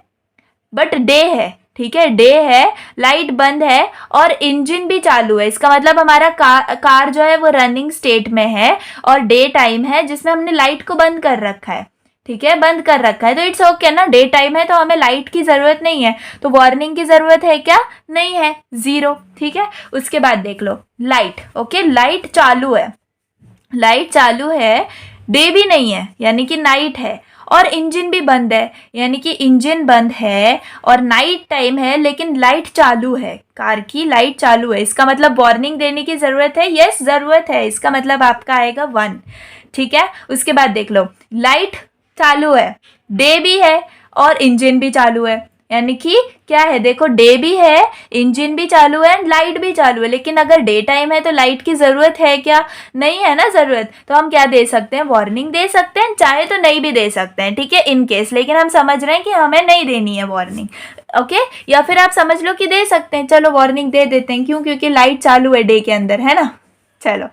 S1: बट डे है, ठीक है, डे है, लाइट बंद है और इंजन भी चालू है, इसका मतलब हमारा कार जो है वो रनिंग स्टेट में है और डे टाइम है, जिसमें हमने लाइट को बंद कर रखा है। ठीक है, बंद कर रखा है, तो इट्स ओके ना, डे टाइम है तो हमें लाइट की ज़रूरत नहीं है, तो वार्निंग की ज़रूरत है क्या, नहीं है, 0। ठीक है, उसके बाद देख लो लाइट, ओके, लाइट चालू है, लाइट चालू है, डे भी नहीं है यानी कि नाइट है, और इंजन भी बंद है यानी कि इंजन बंद है और नाइट टाइम है, लेकिन लाइट चालू है, कार की लाइट चालू है, इसका मतलब वार्निंग देने की ज़रूरत है, यस ज़रूरत है, इसका मतलब आपका आएगा 1। ठीक है, उसके बाद देख लो, लाइट चालू है, डे भी है और इंजन भी चालू है, यानी कि क्या है, देखो डे भी है, इंजन भी चालू है, लाइट भी चालू है, लेकिन अगर डे टाइम है तो लाइट की ज़रूरत है क्या, नहीं है ना ज़रूरत, तो हम क्या दे सकते हैं, वार्निंग दे सकते हैं, चाहे तो नहीं भी दे सकते हैं। ठीक है, इन केस, लेकिन हम समझ रहे हैं कि हमें नहीं देनी है वार्निंग, ओके, या फिर आप समझ लो कि दे सकते हैं, चलो वार्निंग दे देते हैं, क्यों, क्योंकि लाइट चालू है डे के अंदर, है ना। चलो,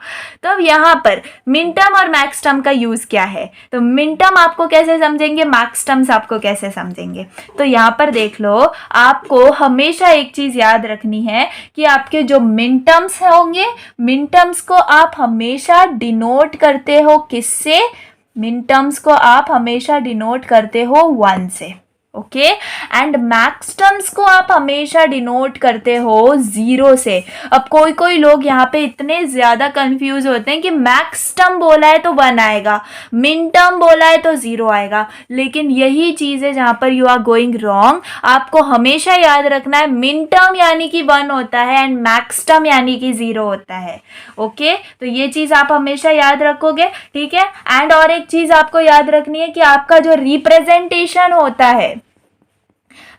S1: तो अब यहाँ पर मिनटर्म और मैक्सटर्म का यूज़ क्या है, तो मिनटर्म आपको कैसे समझेंगे, मैक्सटर्म्स आपको कैसे समझेंगे, तो यहाँ पर देख लो, आपको हमेशा एक चीज़ याद रखनी है कि आपके जो मिनटर्म्स होंगे, मिनटर्म्स को आप हमेशा डिनोट करते हो किससे, मिनटर्म्स को आप हमेशा डिनोट करते हो 1 से, ओके, एंड मैक्सटर्म्स को आप हमेशा डिनोट करते हो 0 से। अब कोई कोई लोग यहाँ पे इतने ज़्यादा कंफ्यूज होते हैं कि मैक्सटर्म बोला है तो 1 आएगा, मिनटर्म बोला है तो 0 आएगा, लेकिन यही चीज़ है जहाँ पर यू आर गोइंग रॉन्ग। आपको हमेशा याद रखना है मिनटर्म यानी कि 1 होता है एंड मैक्सटर्म यानी कि 0 होता है, ओके, तो ये चीज़ आप हमेशा याद रखोगे। ठीक है, एंड और एक चीज़ आपको याद रखनी है कि आपका जो रिप्रेजेंटेशन होता है,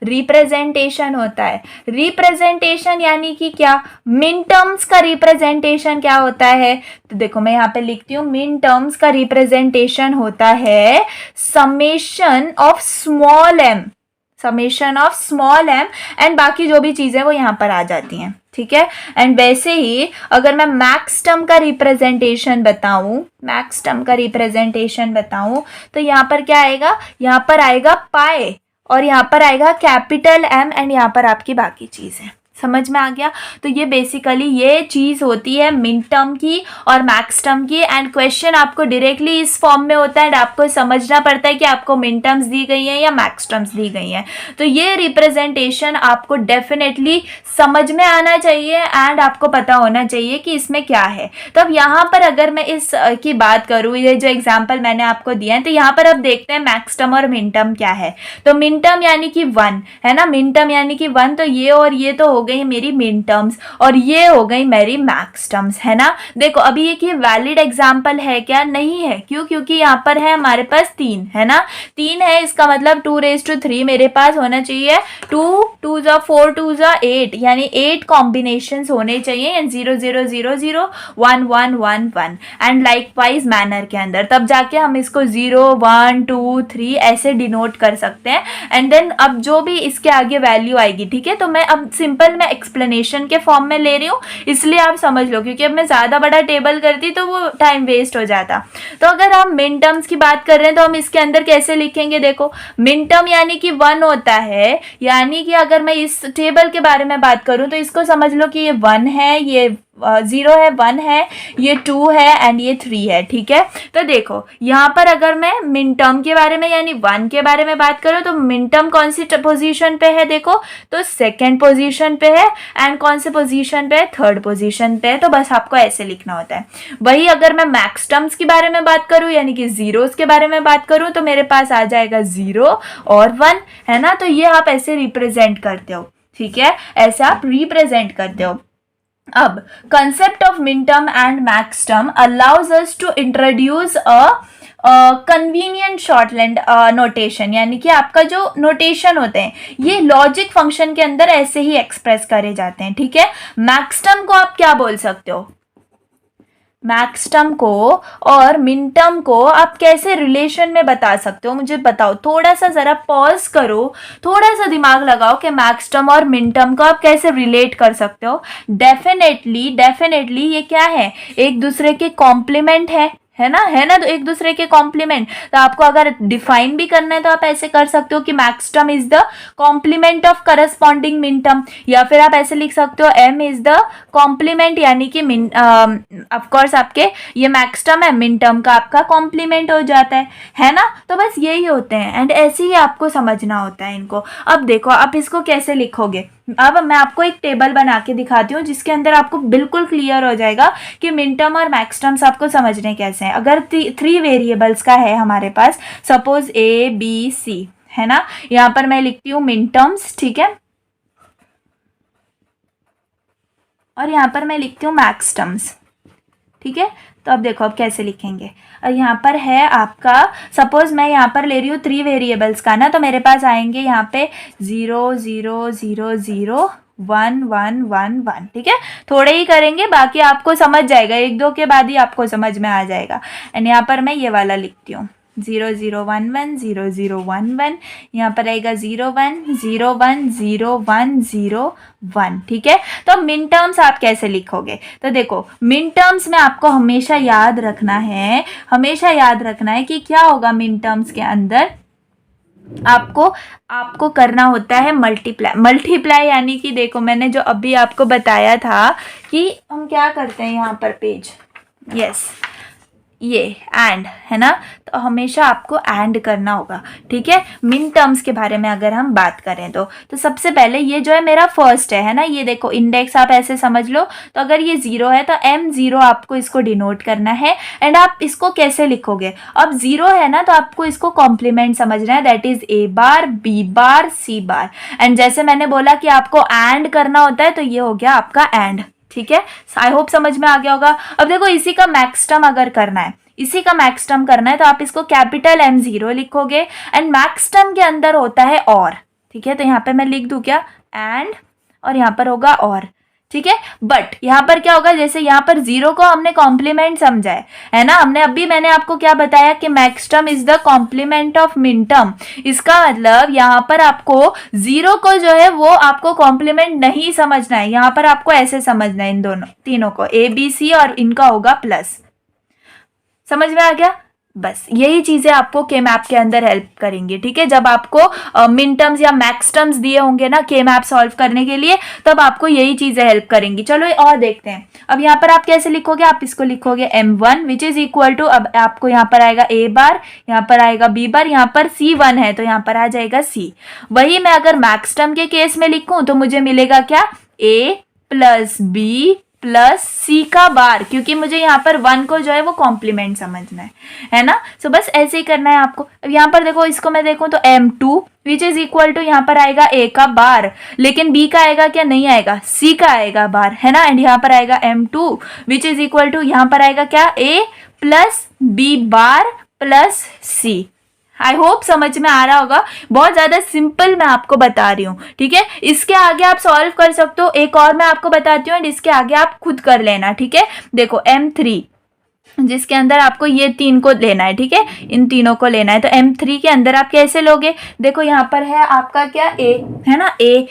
S1: रिप्रेजेंटेशन होता है, रिप्रेजेंटेशन यानी कि क्या, मिनटर्म्स का रिप्रेजेंटेशन क्या होता है, तो देखो मैं यहाँ पे लिखती हूँ, मिनटर्म्स का रिप्रेजेंटेशन होता है summation of small m, summation of small m, and बाकी जो भी चीज़ें वो यहाँ पर आ जाती हैं। ठीक है, एंड वैसे ही अगर मैं मैक्सटर्म का रिप्रेजेंटेशन बताऊं, मैक्सटर्म का रिप्रेजेंटेशन बताऊं, तो यहाँ पर क्या आएगा, यहाँ पर आएगा पाई और यहाँ पर आएगा कैपिटल M एंड यहाँ पर आपकी बाकी चीज़ें। समझ में आ गया, तो ये बेसिकली ये चीज़ होती है मिनटर्म की और मैक्सटर्म की, एंड क्वेश्चन आपको डायरेक्टली इस फॉर्म में होता है एंड आपको समझना पड़ता है कि आपको मिनटर्म्स दी गई हैं या मैक्सटर्म्स दी गई हैं। तो ये रिप्रेजेंटेशन आपको डेफिनेटली समझ में आना चाहिए एंड आपको पता होना चाहिए कि इसमें क्या है। तो अब यहाँ पर अगर मैं इस की बात करूँ, ये जो एग्जाम्पल मैंने आपको दिया है, तो यहाँ पर अब देखते हैं मैक्सटर्म और मिनटर्म क्या है। तो मिनटर्म यानी कि 1 है ना, मिनटर्म यानी कि 1, तो ये और ये तो हो गई मेरी मिनटर्म्स और ये हो गई मेरी मैक्सटर्म्स, है ना। देखो अभी ये वैलिड एग्जाम्पल है क्या, नहीं है, क्यों, क्योंकि यहाँ पर है हमारे पास 3, है ना, 3 है, इसका मतलब 2⁻³ मेरे पास होना चाहिए, 2 2 4 2 8, यानी 8 कॉम्बिनेशंस होने चाहिए, 0 0 0 0 1 1 1 1 एंड लाइकवाइज मैनर के अंदर, तब जाके हम इसको 0 1 2 3 ऐसे डिनोट कर सकते हैं। एंड देन अब जो भी इसके आगे वैल्यू आएगी, ठीक है, तो मैं अब सिंपल मैं एक्सप्लेनेशन के फॉर्म में ले रही हूँ, इसलिए आप समझ लो, क्योंकि अब मैं ज़्यादा बड़ा टेबल करती तो वो टाइम वेस्ट हो जाता। तो अगर हम मिनटर्म्स की बात कर रहे हैं तो हम इसके अंदर कैसे लिखेंगे, देखो मिनटर्म यानी कि 1 होता है, यानी कि अगर मैं इस टेबल के बारे में बात करूं तो इसको समझ लो कि ये 1 है, ये 0 है, 1 है, ये 2 है एंड ये 3 है। ठीक है, तो देखो यहाँ पर अगर मैं मिनटर्म के बारे में यानी 1 के बारे में बात करूँ तो मिनटर्म कौन सी पोजीशन पे है, देखो तो सेकंड पोजीशन पे है, एंड कौन से पोजीशन पे है, थर्ड पोजीशन पे है। तो बस आपको ऐसे लिखना होता है। वही अगर मैं मैक्सटर्म्स के बारे में बात करूँ यानी कि जीरोस के बारे में बात करूँ तो मेरे पास आ जाएगा 0 और 1, है ना। तो ये आप ऐसे रिप्रेजेंट करते हो, ठीक है, ऐसा आप रिप्रेजेंट करते हो। अब concept of minterm and maxterm allows us to introduce a convenient shorthand notation, यानी कि आपका जो नोटेशन होते हैं ये लॉजिक फंक्शन के अंदर ऐसे ही एक्सप्रेस करे जाते हैं, ठीक है। मैक्सटर्म को आप क्या बोल सकते हो, मैक्सटर्म को और मिनटर्म को आप कैसे रिलेशन में बता सकते हो, मुझे बताओ। थोड़ा सा जरा पॉज करो, थोड़ा सा दिमाग लगाओ कि मैक्सटर्म और मिनटर्म को आप कैसे रिलेट कर सकते हो। डेफिनेटली ये क्या है, एक दूसरे के कॉम्प्लीमेंट है ना, तो एक दूसरे के कॉम्प्लीमेंट। तो आपको अगर डिफाइन भी करना है तो आप ऐसे कर सकते हो कि maxterm is the complement of corresponding minterm, या फिर आप ऐसे लिख सकते हो एम इज द कॉम्प्लीमेंट, यानी कि ऑफ कोर्स आपके ये मैक्सटर्म है, मिनटर्म का आपका कॉम्प्लीमेंट हो जाता है ना। तो बस यही होते हैं एंड ऐसे ही आपको समझना होता है इनको। अब देखो आप इसको कैसे लिखोगे, अब मैं आपको एक टेबल बना के दिखाती हूँ जिसके अंदर आपको बिल्कुल क्लियर हो जाएगा कि मिनटर्म और मैक्सटर्म्स आपको समझने कैसे हैं। अगर 3 वेरिएबल्स का है हमारे पास, सपोज A B C है ना, यहाँ पर मैं लिखती हूँ मिनटर्म्स, ठीक है, और यहाँ पर मैं लिखती हूँ मैक्सटर्म्स, ठीक है। तो अब देखो अब कैसे लिखेंगे, और यहाँ पर है आपका, सपोज मैं यहाँ पर ले रही हूँ 3 वेरिएबल्स का ना, तो मेरे पास आएंगे यहाँ पे 0 0 0 0 1 1 1 1, ठीक है। थोड़े ही करेंगे, बाकी आपको समझ जाएगा, 1 2 के बाद ही आपको समझ में आ जाएगा। एंड यहाँ पर मैं ये वाला लिखती हूँ 0 0 1 1 0 0 1 1, यहाँ पर आएगा 0 1 0 1 0 1 0 1, ठीक है। तो मिन टर्म्स आप कैसे लिखोगे, तो देखो मिन टर्म्स में आपको हमेशा याद रखना है कि क्या होगा मिन टर्म्स के अंदर, आपको करना होता है मल्टीप्लाई, यानी कि देखो मैंने जो अभी आपको बताया था कि हम क्या करते हैं यहाँ पर पेज, यस ये एंड है ना, तो हमेशा आपको एंड करना होगा, ठीक है। मिन टर्म्स के बारे में अगर हम बात करें तो सबसे पहले ये जो है मेरा फर्स्ट है ना, ये देखो इंडेक्स आप ऐसे समझ लो, तो अगर ये 0 है तो M0 आपको इसको डिनोट करना है। एंड आप इसको कैसे लिखोगे, अब 0 है ना तो आपको इसको कॉम्प्लीमेंट समझना है, that is A bar B bar C bar. And जैसे मैंने बोला कि आपको एंड करना होता है, तो ये हो गया आपका एंड, ठीक है। आई होप समझ में आ गया होगा। अब देखो इसी का मैक्सटर्म अगर करना है, तो आप इसको कैपिटल M0 लिखोगे, एंड मैक्सटर्म के अंदर होता है और, ठीक है। तो यहाँ पे मैं लिख दूं क्या, एंड, और यहाँ पर होगा और, ठीक है। बट यहाँ पर क्या होगा, जैसे यहाँ पर 0 को हमने कॉम्प्लीमेंट समझा है ना, मैंने आपको क्या बताया कि maxterm is the complement of minterm. इसका मतलब यहाँ पर आपको 0 को जो है वो आपको कॉम्प्लीमेंट नहीं समझना है, यहाँ पर आपको ऐसे समझना है, इन तीनों को A B C और इनका होगा प्लस। समझ में आ गया, बस यही चीजें आपको के मैप के अंदर हेल्प करेंगी, ठीक है। जब आपको मिन टर्म्स या मैक्स टर्म्स दिए होंगे ना के मैप सॉल्व करने के लिए, तब आपको यही चीजें हेल्प करेंगी। चलो और देखते हैं। अब यहाँ पर आप कैसे लिखोगे, आप इसको लिखोगे M1 which is equal to, अब आपको यहाँ पर आएगा A बार, यहाँ पर आएगा B बार, यहाँ पर C1 है तो यहाँ पर आ जाएगा C। वही मैं अगर मैक्स टर्म के केस में लिखूं तो मुझे मिलेगा क्या, A plus B plus C का बार, क्योंकि मुझे यहाँ पर 1 को जो है वो कॉम्प्लीमेंट समझना है ना। सो बस ऐसे ही करना है आपको। अब यहाँ पर देखो इसको मैं देखूँ तो M2 which is equal to, यहाँ पर आएगा A का बार, लेकिन B का आएगा क्या, नहीं आएगा, C का आएगा बार, है ना। एंड यहाँ पर आएगा M2 which is equal to, यहाँ पर आएगा क्या, A plus B bar plus C। I hope समझ में आ रहा होगा, बहुत ज्यादा सिंपल मैं आपको बता रही हूँ, ठीक है। इसके आगे आप सॉल्व कर सकते हो, एक और मैं आपको बताती हूँ, इसके आगे आप खुद कर लेना, ठीक है। देखो M3 जिसके अंदर आपको ये 3 को लेना है, ठीक है, इन तीनों को लेना है, तो M3 के अंदर आप कैसे लोगे, देखो यहाँ पर है आपका क्या A, है ना, A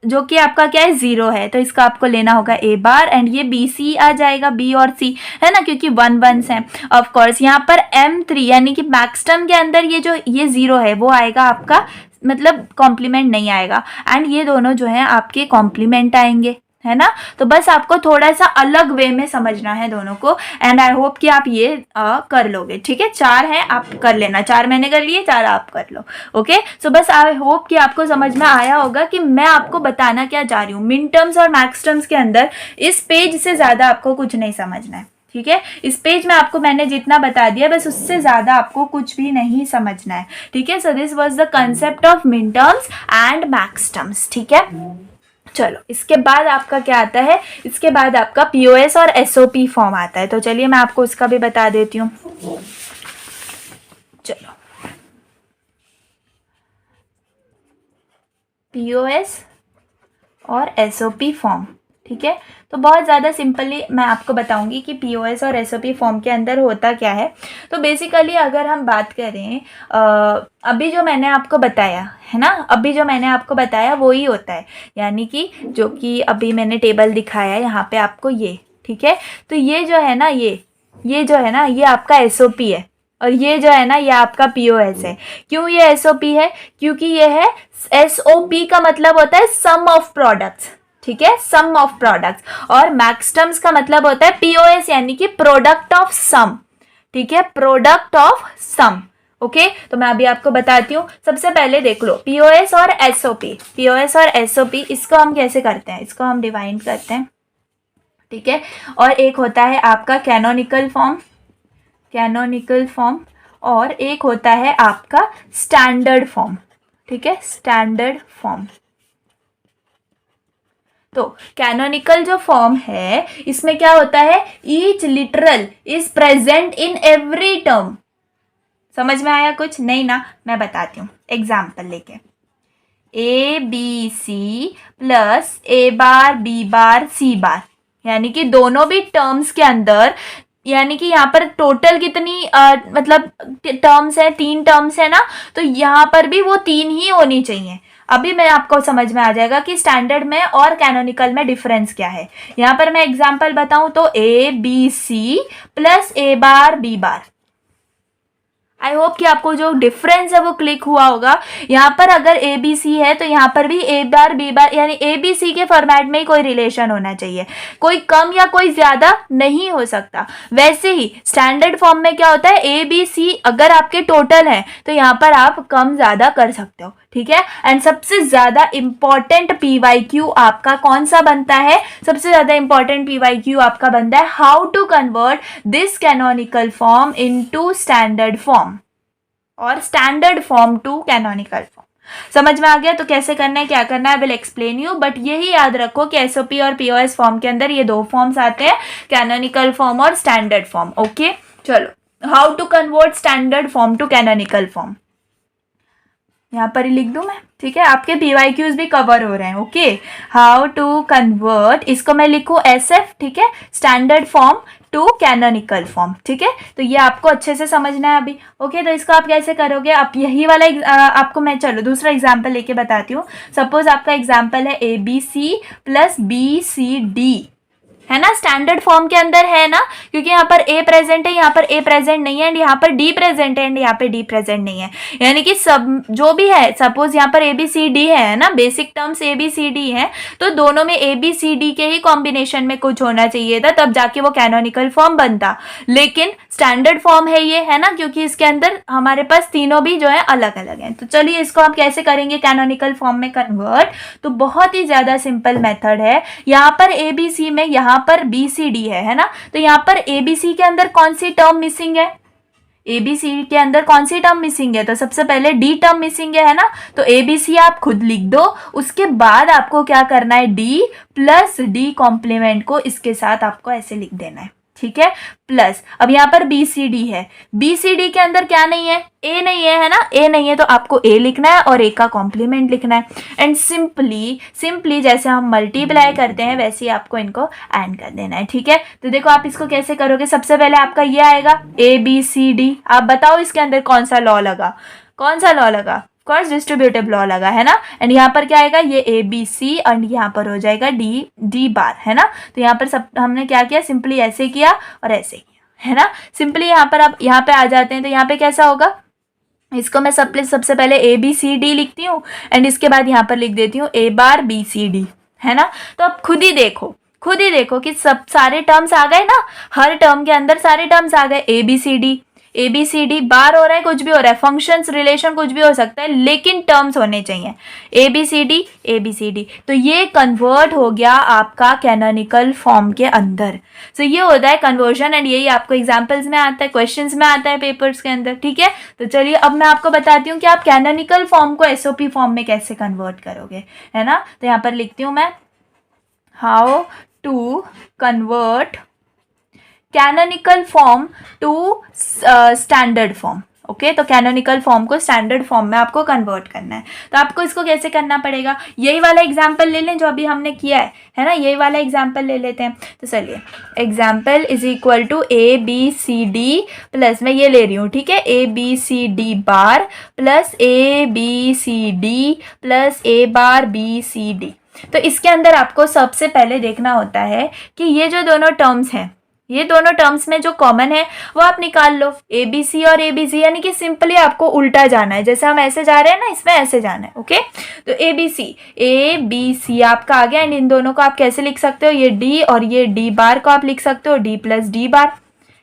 S1: जो कि आपका क्या है 0 है, तो इसका आपको लेना होगा A बार, एंड ये BC आ जाएगा, B और C, है ना, क्योंकि 1 1 है। ऑफ कोर्स यहाँ पर M3 यानी कि मैक्सटर्म के अंदर ये 0 है वो आएगा आपका, मतलब कॉम्प्लीमेंट नहीं आएगा, एंड ये दोनों जो है आपके कॉम्प्लीमेंट आएंगे, है ना। तो बस आपको थोड़ा सा अलग वे में समझना है दोनों को, एंड आई होप कि आप ये कर लोगे, ठीक है। 4 हैं, आप कर लेना, 4 मैंने कर लिए, 4 आप कर लो, ओके। सो बस आई होप कि आपको समझ में आया होगा कि मैं आपको बताना क्या चाह रही हूँ। मिन टर्म्स और मैक्स टर्म्स के अंदर इस पेज से ज्यादा आपको कुछ नहीं समझना है, ठीक है। इस पेज में आपको मैंने जितना बता दिया बस उससे ज्यादा आपको कुछ भी नहीं समझना है, ठीक है। So this was the concept of मिन टर्म्स एंड मैक्स टर्म्स, ठीक है। चलो इसके बाद आपका क्या आता है, इसके बाद आपका POS और SOP फॉर्म आता है, तो चलिए मैं आपको उसका भी बता देती हूँ। POS और SOP फॉर्म, ठीक है। तो बहुत ज़्यादा सिंपली मैं आपको बताऊंगी कि POS और SOP फॉर्म के अंदर होता क्या है। तो बेसिकली अगर हम बात करें अभी जो मैंने आपको बताया है ना, अभी जो मैंने आपको बताया वो ही होता है, यानी कि जो कि अभी मैंने टेबल दिखाया है यहाँ पे आपको ये, ठीक है। तो ये जो है ना, ये जो है ना, ये आपका SOP है और ये जो है ना, ये आपका POS है। क्यों ये SOP है? क्योंकि ये है, SOP का मतलब होता है सम ऑफ प्रोडक्ट्स, ठीक है, सम ऑफ प्रोडक्ट्स। और मैक्स टर्म्स का मतलब होता है POS, यानी कि प्रोडक्ट ऑफ सम, ठीक है, प्रोडक्ट ऑफ सम। ओके, तो मैं अभी आपको बताती हूँ। सबसे पहले देख लो POS और SOP, POS और SOP इसको हम कैसे करते हैं, इसको हम डिवाइड करते हैं, ठीक है। और एक होता है आपका कैनोनिकल फॉर्म, कैनोनिकल फॉर्म, और एक होता है आपका स्टैंडर्ड फॉर्म, ठीक है, स्टैंडर्ड फॉर्म। तो कैनोनिकल जो फॉर्म है इसमें क्या होता है, each literal is present in every term. समझ में आया कुछ? नहीं ना, मैं बताती हूँ एग्जाम्पल लेके। ABC plus A bar B bar C बार, यानी कि दोनों भी टर्म्स के अंदर, यानी कि यहाँ पर टोटल कितनी मतलब टर्म्स है, 3 टर्म्स है ना, तो यहाँ पर भी वो 3 ही होनी चाहिए। अभी मैं आपको समझ में आ जाएगा कि स्टैंडर्ड में और कैनोनिकल में डिफरेंस क्या है। यहाँ पर मैं एग्जांपल बताऊं तो ABC plus A bar B bar. I hope कि आपको जो डिफरेंस है वो क्लिक हुआ होगा। यहाँ पर अगर ABC है तो यहाँ पर भी A बार B बार, यानी ABC के फॉर्मेट में ही कोई रिलेशन होना चाहिए, कोई कम या कोई ज्यादा नहीं हो सकता। वैसे ही स्टैंडर्ड फॉर्म में क्या होता है, ABC अगर आपके टोटल है तो यहाँ पर आप कम ज्यादा कर सकते हो, ठीक है। एंड सबसे ज्यादा इंपॉर्टेंट PYQ आपका कौन सा बनता है, सबसे ज्यादा इंपॉर्टेंट PYQ आपका बनता है how to convert this canonical form into standard form और standard form to canonical form. समझ में आ गया? तो कैसे करना है, क्या करना है, विल एक्सप्लेन यू। बट यही याद रखो कि SOP और POS फॉर्म के अंदर ये 2 फॉर्म्स आते हैं, कैनोनिकल फॉर्म और स्टैंडर्ड फॉर्म। ओके, चलो, how to convert standard form to canonical form यहाँ पर ही लिख दूं मैं, ठीक है, आपके PYQs भी कवर हो रहे हैं। ओके, हाउ टू कन्वर्ट, इसको मैं लिखूं SF, ठीक है, standard form to canonical form, ठीक है। तो ये आपको अच्छे से समझना है अभी। ओके, तो इसको आप कैसे करोगे, आप यही वाला आपको मैं चलो दूसरा एग्जाम्पल लेके बताती हूँ। सपोज आपका एग्जाम्पल है ABC प्लस BCD, है ना, स्टैंडर्ड फॉर्म के अंदर है ना, क्योंकि यहाँ पर A प्रेजेंट है, यहाँ पर A प्रेजेंट नहीं है, एंड यहाँ पर D प्रेजेंट है एंड यहाँ पे D प्रेजेंट नहीं है, यानी कि सब जो भी है, सपोज यहाँ पर ABCD है ना, बेसिक टर्म्स ABCD है, तो दोनों में ABCD के ही कॉम्बिनेशन में कुछ होना चाहिए था, तब जाके वो कैनोनिकल फॉर्म बनता। लेकिन स्टैंडर्ड फॉर्म है ये, है ना, क्योंकि इसके अंदर हमारे पास तीनों भी जो है अलग अलग हैं। तो चलिए इसको हम कैसे करेंगे कैनोनिकल फॉर्म में कन्वर्ट, तो बहुत ही ज्यादा सिंपल मेथड है। यहाँ पर ABC में यहाँ पर BCD है ना, तो यहाँ पर ABC के अंदर कौन सी टर्म मिसिंग है, ABC के अंदर कौन सी टर्म मिसिंग है, तो सबसे पहले D टर्म मिसिंग है ना, तो ABC आप खुद लिख दो। उसके बाद आपको क्या करना है, D प्लस D कॉम्प्लीमेंट को इसके साथ आपको ऐसे लिख देना है, ठीक है, प्लस अब यहाँ पर BCD है, BCD के अंदर क्या नहीं है, A नहीं है ना, A नहीं है तो आपको A लिखना है और A का कॉम्प्लीमेंट लिखना है। एंड सिंपली जैसे हम मल्टीप्लाई करते हैं वैसे ही आपको इनको ऐड कर देना है, ठीक है। तो देखो आप इसको कैसे करोगे, सबसे पहले आपका ये आएगा ABCD, आप बताओ इसके अंदर कौन सा लॉ लगा, कौन सा लॉ लगा, कोर्स डिस्ट्रीब्यूटिव लॉ लगा, है ना। एंड यहाँ पर क्या आएगा, ये ABC एंड यहाँ पर हो जाएगा D बार, है ना। तो यहाँ पर सब हमने क्या किया, सिंपली ऐसे किया और ऐसे किया, है ना। सिंपली यहाँ पर आप यहाँ पे आ जाते हैं, तो यहाँ पे कैसा होगा, इसको मैं सबसे पहले ABCD लिखती हूँ एंड इसके बाद यहाँ पर लिख देती हूँ A बार BCD, है ना। तो अब खुद ही देखो कि सब सारे टर्म्स आ गए ना, हर टर्म के अंदर सारे टर्म्स आ गए, ABCD बार हो रहा है, कुछ भी हो रहा है, फंक्शंस रिलेशन कुछ भी हो सकता है, लेकिन टर्म्स होने चाहिए ABCD। तो ये कन्वर्ट हो गया आपका कैनोनिकल फॉर्म के अंदर। सो ये होता है कन्वर्जन एंड यही आपको एग्जांपल्स में आता है, क्वेश्चंस में आता है, पेपर्स के अंदर, ठीक है। तो चलिए अब मैं आपको बताती हूँ कि आप कैनोनिकल फॉर्म को SOP फॉर्म में कैसे कन्वर्ट करोगे, है ना। तो यहाँ पर लिखती हूँ मैं, how to convert canonical form to standard form. Okay तो कैनोनिकल फॉर्म को स्टैंडर्ड फॉर्म में आपको कन्वर्ट करना है। तो आपको इसको कैसे करना पड़ेगा, यही वाला एग्जाम्पल ले लें जो अभी हमने किया है ना, यही वाला एग्जाम्पल ले लेते हैं। तो चलिए example is equal to A B C D plus, मैं ये ले रही हूँ ठीक है, A B C D bar plus A B C D plus A bar B C D. तो इसके अंदर आपको सबसे पहले देखना होता है कि ये जो दोनों टर्म्स हैं, ये दोनों टर्म्स में जो कॉमन है वो आप निकाल लो, ए बी सी और ए बी सी, यानी कि सिंपली आपको उल्टा जाना है, जैसे हम ऐसे जा रहे हैं ना इसमें ऐसे जाना है। ओके तो ए बी सी आपका आ गया, एंड इन दोनों को आप कैसे लिख सकते हो, ये डी और ये डी बार को आप लिख सकते हो डी प्लस डी बार,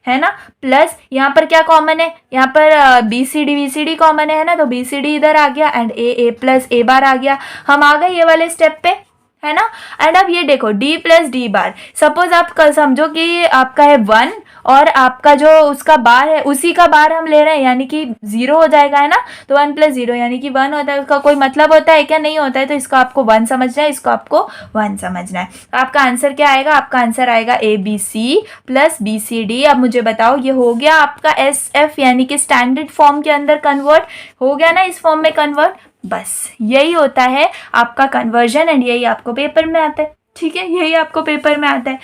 S1: है ना, प्लस यहाँ पर क्या कॉमन है, यहाँ पर बी सी डी कॉमन है ना, तो बी सी डी इधर आ गया एंड ए प्लस ए बार आ गया। हम आ गए ये वाले स्टेप पे, है ना। एंड अब ये देखो डी प्लस डी बार, सपोज आप कल समझो कि आपका है 1 और आपका जो उसका बार है उसी का बार हम ले रहे हैं, यानी कि 0 हो जाएगा, है ना। तो 1 प्लस 0 यानी कि 1 होता है, उसका कोई मतलब होता है क्या, नहीं होता है। तो इसको आपको 1 समझना है, इसको आपको 1 समझना है। तो आपका आंसर क्या आएगा, आपका आंसर आएगा A B C plus B C D. अब मुझे बताओ ये हो गया आपका एस एफ, यानी कि स्टैंडर्ड फॉर्म के अंदर कन्वर्ट हो गया ना, इस फॉर्म में कन्वर्ट। बस यही होता है आपका कन्वर्जन एंड यही आपको पेपर में आता है, ठीक है, यही आपको पेपर में आता है।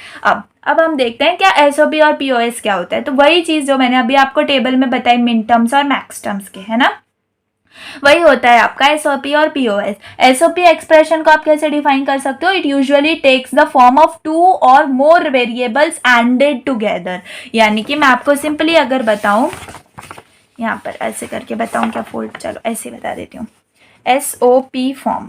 S1: अब हम देखते हैं क्या एसओपी और पीओएस क्या होता है। तो वही चीज़ जो मैंने अभी आपको टेबल में बताई मिन टर्म्स और मैक्स टर्म्स के, है ना, वही होता है आपका एसओपी और पीओएस। एसओपी एक्सप्रेशन को आप कैसे डिफाइन कर सकते हो, it usually takes the form of 2 or more variables ended together. यानी कि मैं आपको सिंपली अगर बताऊं, यहाँ पर ऐसे करके बताऊं क्या, फोल्ड, चलो ऐसे बता देती हूँ। एसओपी फॉर्म,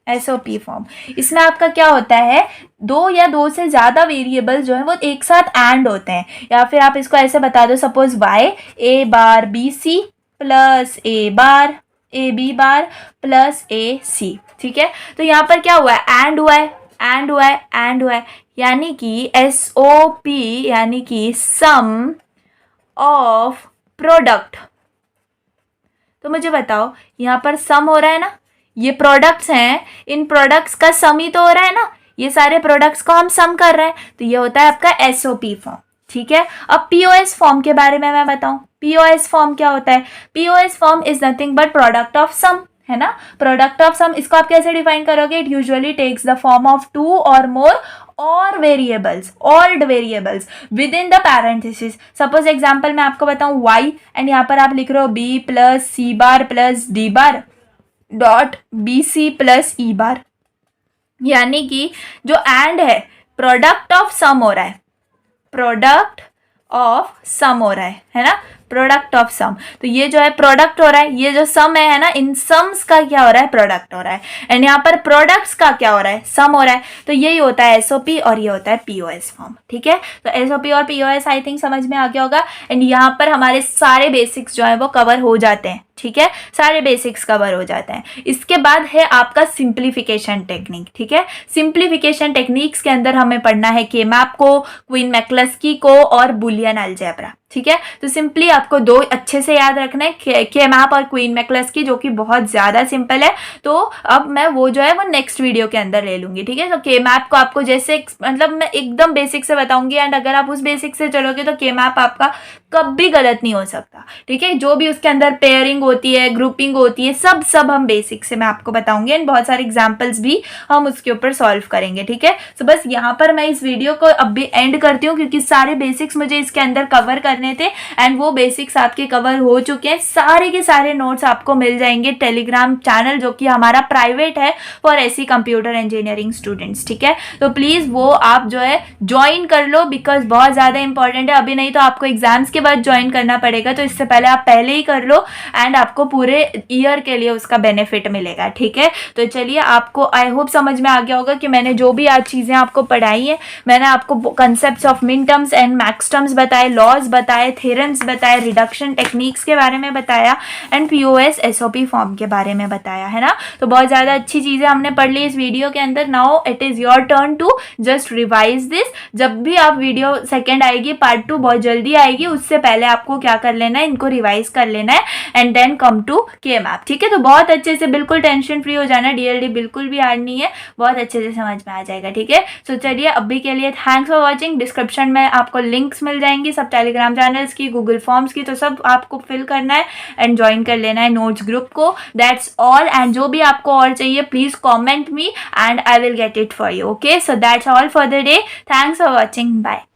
S1: एसओपी फॉर्म, इसमें आपका क्या होता है, 2 या 2 से ज़्यादा वेरिएबल जो है वो एक साथ एंड होते हैं। या फिर आप इसको ऐसे बता दो, suppose Y A bar B C plus A bar A B bar plus A C, ठीक है। तो यहाँ पर क्या हुआ है, एंड हुआ है, एंड हुआ है, एंड हुआ है, यानी कि एसओपी यानी कि सम ऑफ प्रोडक्ट। तो मुझे बताओ यहाँ पर सम हो रहा है ना, ये प्रोडक्ट्स हैं, इन प्रोडक्ट्स का सम ही तो हो रहा है ना, ये सारे प्रोडक्ट्स को हम सम कर रहे हैं, तो ये होता है आपका एसओपी फॉर्म, ठीक है। अब पीओएस फॉर्म के बारे में मैं बताऊं, पीओएस फॉर्म क्या होता है, POS form is nothing but product of sum, है ना, प्रोडक्ट ऑफ सम। इसको आप कैसे डिफाइन करोगे, it usually takes the form of 2 or more or variables, odd variables within the parenthesis. Suppose example मैं आपको बताऊं y एंड यहाँ पर आप लिख रहे हो b plus C bar plus D bar dot B C plus E bar, यानी कि जो एंड है प्रोडक्ट ऑफ सम हो रहा है, प्रोडक्ट ऑफ सम हो रहा है ना, प्रोडक्ट ऑफ सम। तो ये जो है प्रोडक्ट हो रहा है, ये जो सम है ना, इन सम्स का क्या हो रहा है, प्रोडक्ट हो रहा है, एंड यहाँ पर प्रोडक्ट्स का क्या हो रहा है, सम हो रहा है। तो यही होता है एसओपी और ये होता है पीओएस फॉर्म, ठीक है। तो एसओपी और पीओएस आई थिंक समझ में आ गया होगा, एंड यहाँ पर हमारे सारे बेसिक्स जो है वो कवर हो जाते हैं, ठीक है, सारे बेसिक्स कवर हो जाते हैं। इसके बाद है आपका सिंप्लीफिकेशन टेक्निक, ठीक है। सिंप्लीफिकेशन टेक्निक्स के अंदर हमें पढ़ना है के मैप को, क्वीन मैक्लस्की को और बुलियन अलजेब्रा, ठीक है। तो सिंपली आपको 2 अच्छे से याद रखना है, के मैप और क्वीन मैक्लस्की, जो कि बहुत ज़्यादा सिंपल है। तो अब मैं वो जो है वो नेक्स्ट वीडियो के अंदर ले लूँगी, ठीक है। तो के मैप को आपको जैसे मतलब मैं एकदम बेसिक से बताऊंगी, एंड अगर आप उस बेसिक से चलोगे तो के मैप आपका कभी गलत नहीं हो सकता, ठीक है। जो भी उसके अंदर पेयरिंग होती है, ग्रुपिंग होती है, सब हम बेसिक से मैं आपको बताऊंगी, एंड बहुत सारे एग्जाम्पल्स भी हम उसके ऊपर सॉल्व करेंगे, ठीक है। तो बस यहाँ पर मैं इस वीडियो को अब भी एंड करती हूँ, क्योंकि सारे बेसिक्स मुझे इसके अंदर कवर करने थे, एंड वो बेसिक्स आपके कवर हो चुके हैं। सारे के सारे नोट्स आपको मिल जाएंगे टेलीग्राम चैनल, जो कि हमारा प्राइवेट है फॉर ऐसी कंप्यूटर इंजीनियरिंग स्टूडेंट्स, ठीक है। तो प्लीज़ वो आप जो है ज्वाइन कर लो, बिकॉज बहुत ज़्यादा इंपॉर्टेंट है। अभी नहीं तो आपको एग्जाम्स के बाद ज्वाइन करना पड़ेगा, तो इससे पहले आप पहले ही कर लो, एंड आपको पूरे ईयर के लिए उसका बेनिफिट मिलेगा, ठीक है। तो चलिए, आपको आई होप समझ में आ गया होगा कि मैंने जो भी आज चीज़ें आपको पढ़ाई हैं, मैंने आपको कंसेप्ट्स ऑफ मिन टर्म्स एंड मैक्स टर्म्स बताए, लॉज बताए, थ्योरम्स बताए, रिडक्शन टेक्निक्स के बारे में बताया, एंड पीओएस एसओपी फॉर्म के बारे में बताया, है ना। तो बहुत ज़्यादा अच्छी चीज़ें हमने पढ़ ली इस वीडियो के अंदर। Now it is your turn to just revise this. जब भी आप वीडियो सेकेंड आएगी, पार्ट 2 बहुत जल्दी आएगी, उससे से पहले आपको क्या कर लेना है, इनको रिवाइज कर लेना है and then come to KMAP, ठीक है। तो बहुत अच्छे से बिल्कुल टेंशन फ्री हो जाना, DLD बिल्कुल भी हार्ड नहीं है, बहुत अच्छे से समझ में आ जाएगा, ठीक है। सो चलिए अभी के लिए थैंक्स फॉर वॉचिंग। डिस्क्रिप्शन में आपको लिंक्स मिल जाएंगी सब टेलीग्राम चैनल्स की, गूगल फॉर्म्स की, तो सब आपको फिल करना है एंड ज्वाइन कर लेना है नोट्स ग्रुप को। That's all. एंड जो भी आपको और चाहिए please comment me and I will get it for you, okay. So that's all for the day. Thanks for watching, bye.